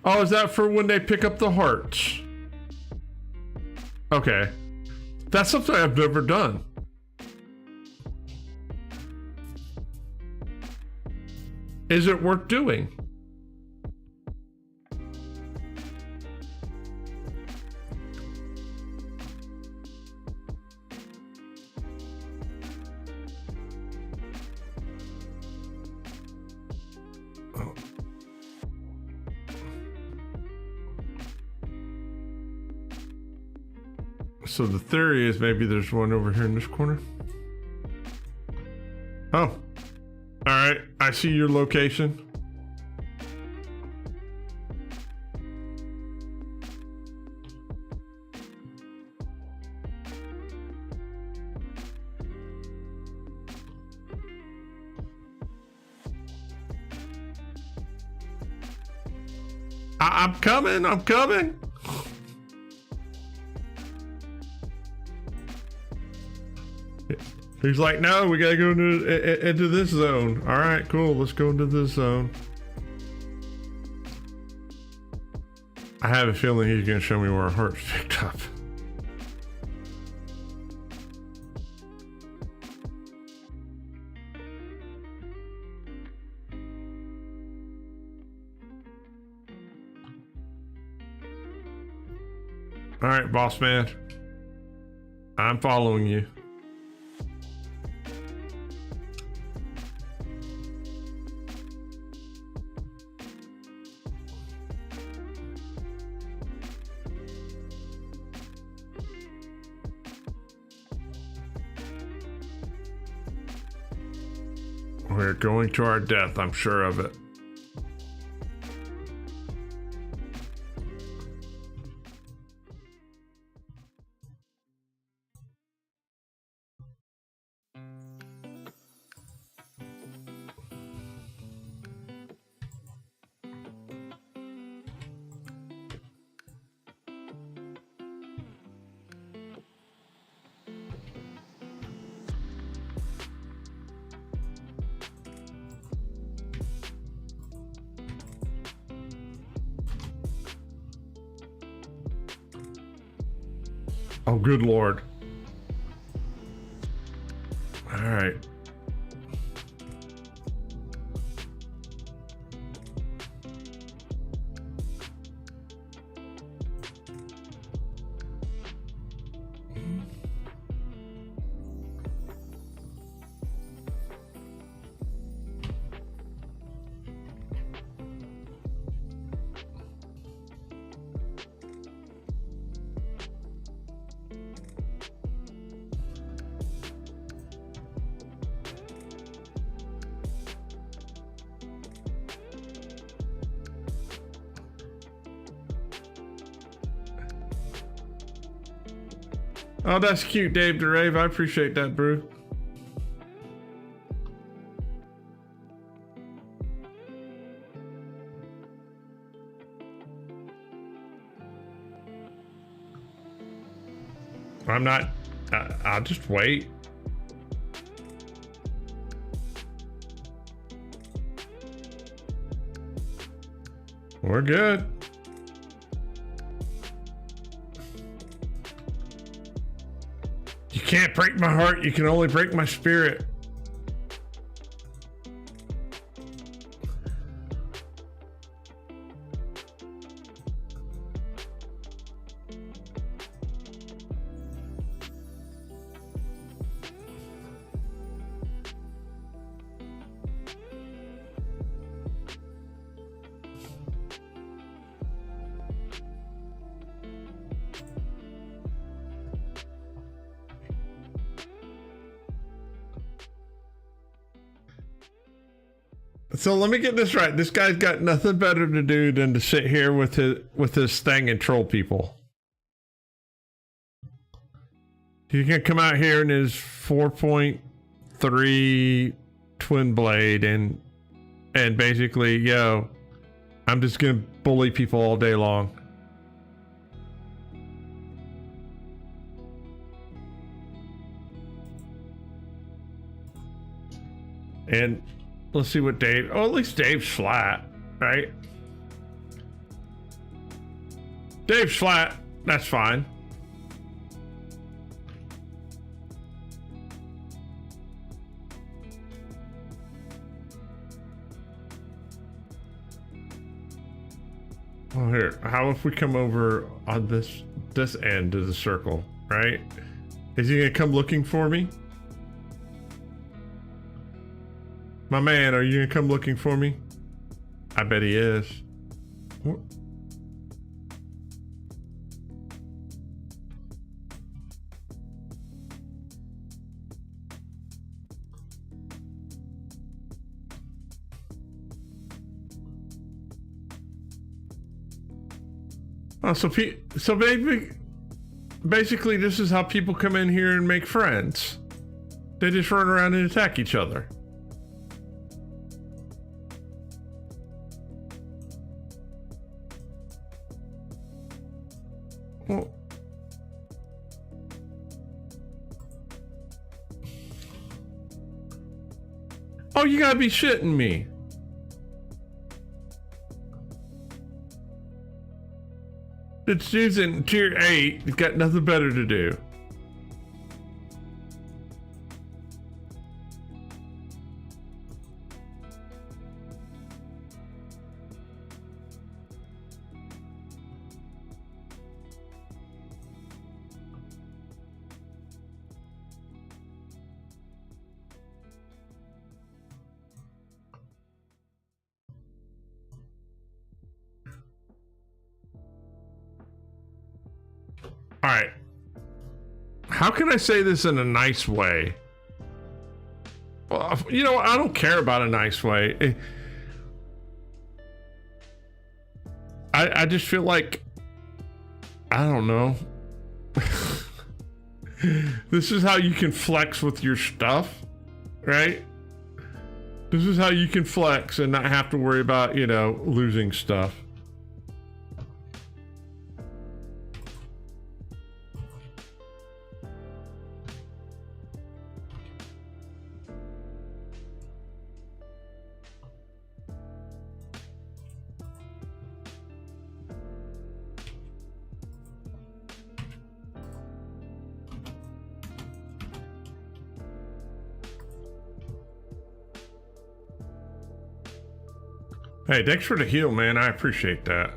Oh, is that for when they pick up the hearts? Okay. That's something I've never done. Is it worth doing? So the theory is maybe there's one over here in this corner. Oh. All right, I see your location. I'm coming, I'm coming. He's like, no, we gotta go into this zone. All right, cool, let's go into this zone. I have a feeling he's gonna show me where our heart's picked up. All right, boss man. I'm following you. We're going to our death, I'm sure of it. Oh, good Lord. All right. Oh, that's cute, Dave DeRave. I appreciate that, bro. I'm not. I'll just wait. We're good. You can't break my heart. You can only break my spirit. So let me get this right. This guy's got nothing better to do than to sit here with his thing and troll people. He can come out here in his 4.3 twin blade and basically, yo, I'm just gonna bully people all day long. And let's see what Dave... Oh, at least Dave's flat, right? Dave's flat. That's fine. Oh, here. How if we come over on this end of the circle, right? Is he gonna come looking for me? My man, are you gonna come looking for me? I bet he is. What? Oh, so basically this is how people come in here and make friends. They just run around and attack each other. Well, oh, you gotta be shitting me. It's using tier 8. It's got nothing better to do. All right. How can I say this in a nice way? Well, you know, I don't care about a nice way. I just feel like, I don't know. This is how you can flex with your stuff, right? This is how you can flex and not have to worry about, you know, losing stuff. Hey, thanks for the heal, man. I appreciate that.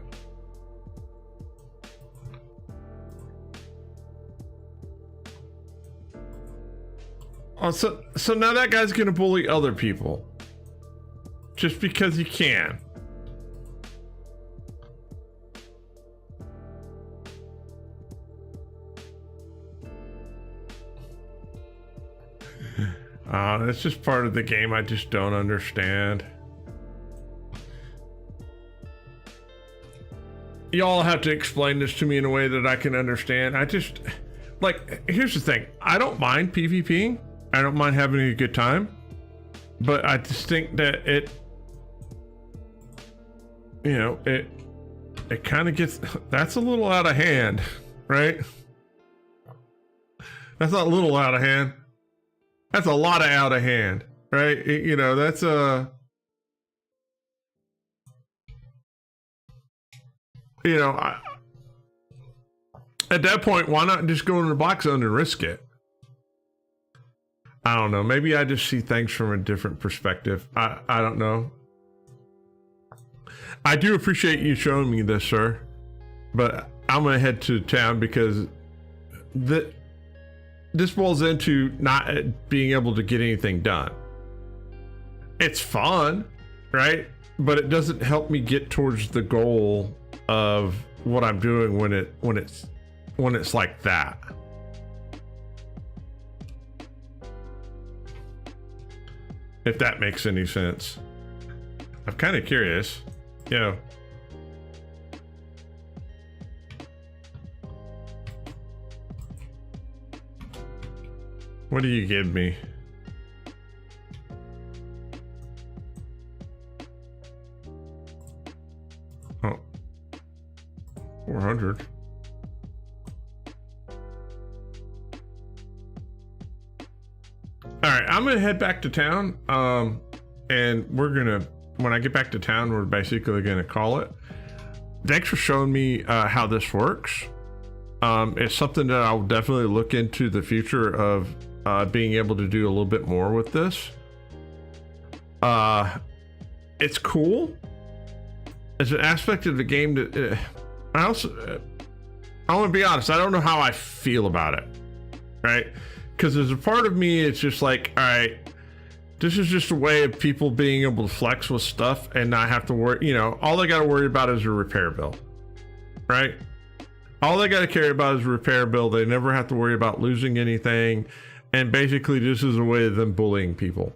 Oh, so now that guy's gonna bully other people. Just because he can. That's just part of the game I just don't understand. Y'all have to explain this to me in a way that I can understand. I just, like, here's the thing. I don't mind PvPing. I don't mind having a good time. But I just think that it, you know, it kind of gets, that's a little out of hand, right? That's not a little out of hand. That's a lot of out of hand, right? You know, that's a... you know, at that point, why not just go in the black zone and risk it? I don't know. Maybe I just see things from a different perspective. I don't know. I do appreciate you showing me this, sir. But I'm going to head to town because this boils into not being able to get anything done. It's fun, right? But it doesn't help me get towards the goal of what I'm doing when it's like that. If that makes any sense. I'm kind of curious. You know. What do you give me? Oh. 400. All right, I'm gonna head back to town. And we're gonna, when I get back to town, we're basically gonna call it. Thanks for showing me how this works. It's something that I'll definitely look into the future of being able to do a little bit more with this. It's cool. It's an aspect of the game that I want to be honest, I don't know how I feel about it, right? Because there's a part of me, it's just like, all right, this is just a way of people being able to flex with stuff and not have to worry, you know, all they got to worry about is a repair bill, right? All they got to care about is a repair bill. They never have to worry about losing anything. And basically this is a way of them bullying people.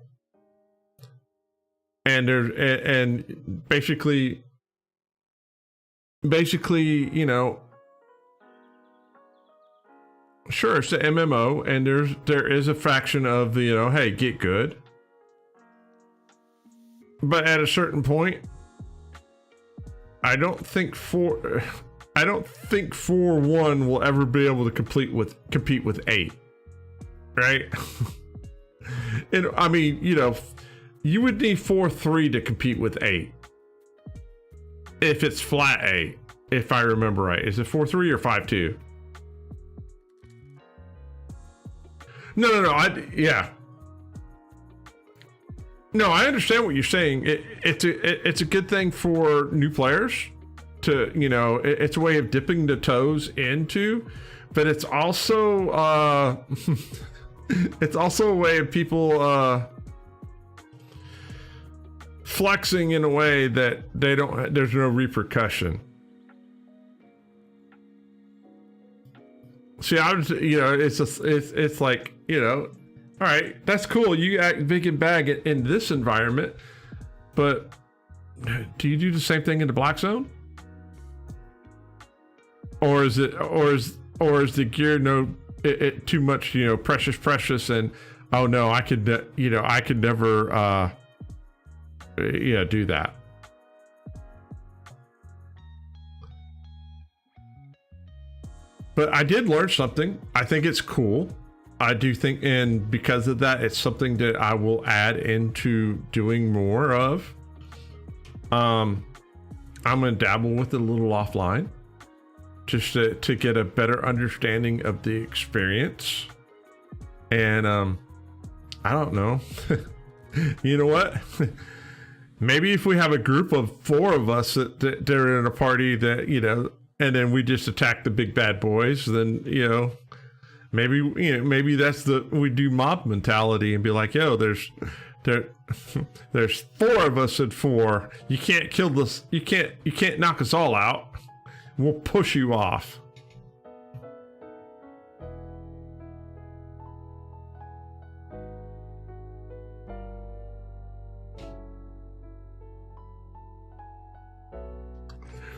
And and basically, you know, sure, it's an MMO, and there is a fraction of the, you know, hey, get good. But at a certain point, I don't think 4-1 will ever be able to compete with 8, right? And I mean, you know, you would need 4-3 to compete with 8 if it's flat 8, if I remember right. Is it 4-3 or 5-2? No. No, I understand what you're saying. It's a good thing for new players to, you know, it's a way of dipping the toes into, but it's also it's also a way of people flexing in a way that there's no repercussion. See, I was, you know, it's like, you know, all right, that's cool. You act big and bag in this environment, but do you do the same thing in the black zone? Or is the gear too much, you know, precious, and oh no, I could never do that. But I did learn something. I think it's cool. I do think, and because of that, it's something that I will add into doing more of. I'm gonna dabble with it a little offline, just to get a better understanding of the experience. And I don't know. You know what? Maybe if we have a group of 4 of us that are in a party that, you know, and then we just attack the big bad boys, then, you know, maybe that's we do mob mentality and be like, yo, there's 4 of us at 4. You can't kill this. You can't knock us all out. We'll push you off.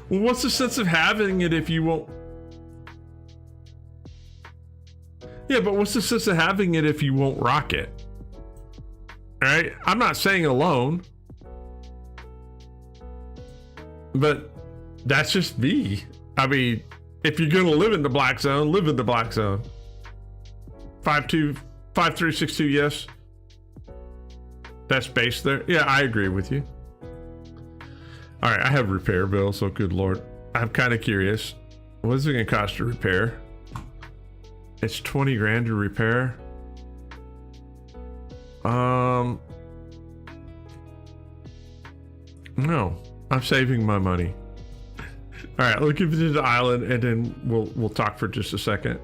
Well, what's the sense of having it if you won't? Yeah, but what's the sense of having it if you won't rock it? All right? I'm not saying alone, but that's just me. I mean, if you're going to live in the black zone, live in the black zone. 5-2, 5-3-6-2, yes. That's based there. Yeah, I agree with you. All right, I have repair bill, so good Lord. I'm kind of curious. What is it gonna cost to repair? It's 20 grand to repair. No, I'm saving my money. All right, look into the island, and then we'll talk for just a second.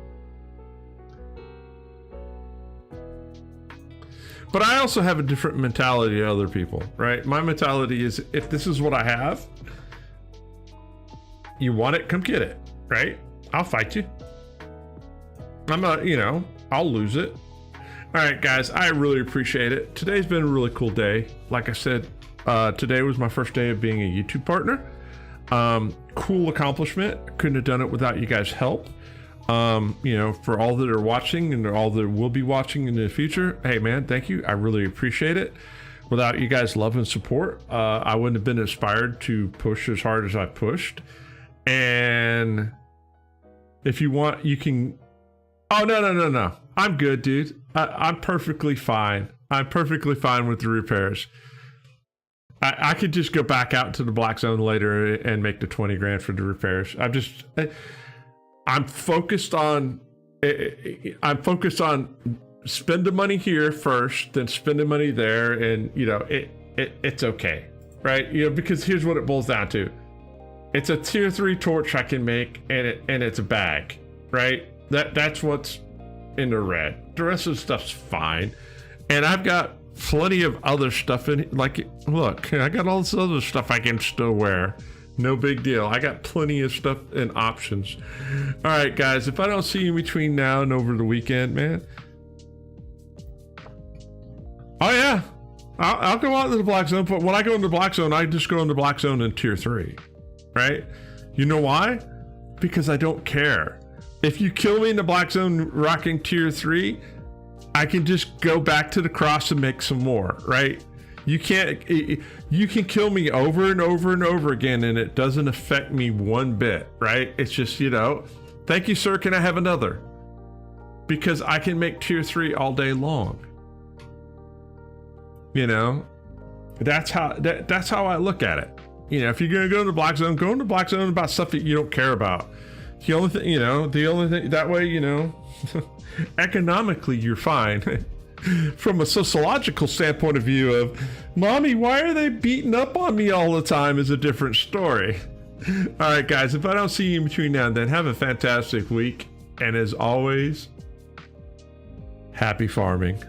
But I also have a different mentality than other people, right? My mentality is, if this is what I have, you want it, come get it, right? I'll fight you. I'm not, I'll lose it. All right, guys, I really appreciate it. Today's been a really cool day. Like I said, today was my first day of being a YouTube partner. Cool accomplishment. Couldn't have done it without you guys' help. For all that are watching and all that will be watching in the future, hey man, thank you. I really appreciate it. Without you guys' love and support, I wouldn't have been inspired to push as hard as I pushed. And if you want, you can. Oh, no. I'm good, dude. I'm perfectly fine. I'm perfectly fine with the repairs. I could just go back out to the black zone later and make the 20 grand for the repairs. I'm focused on spend the money here first, then spend the money there, and it's okay, right? Because here's what it boils down to. It's a tier 3 torch I can make, and it's a bag, right? That's what's in the red. The rest of the stuff's fine. And I've got plenty of other stuff in, like, look, I got all this other stuff I can still wear. No big deal. I got plenty of stuff and options. All right, guys, if I don't see you between now and over the weekend, man. Oh yeah, I'll go out to the black zone, but when I go into the black zone, I just go into the black zone in tier 3, right? You know why? Because I don't care. If you kill me in the black zone rocking tier 3, I can just go back to the cross and make some more, right? You can kill me over and over and over again, and it doesn't affect me one bit, right? It's just, thank you, sir, can I have another? Because I can make tier 3 all day long. That's how I look at it. If you're gonna go in the black zone, go in the black zone about stuff that you don't care about. The only thing, that way, economically you're fine. From a sociological standpoint of view of, mommy, why are they beating up on me all the time, is a different story. All right, guys, if I don't see you in between now and then, have a fantastic week. And as always, happy farming.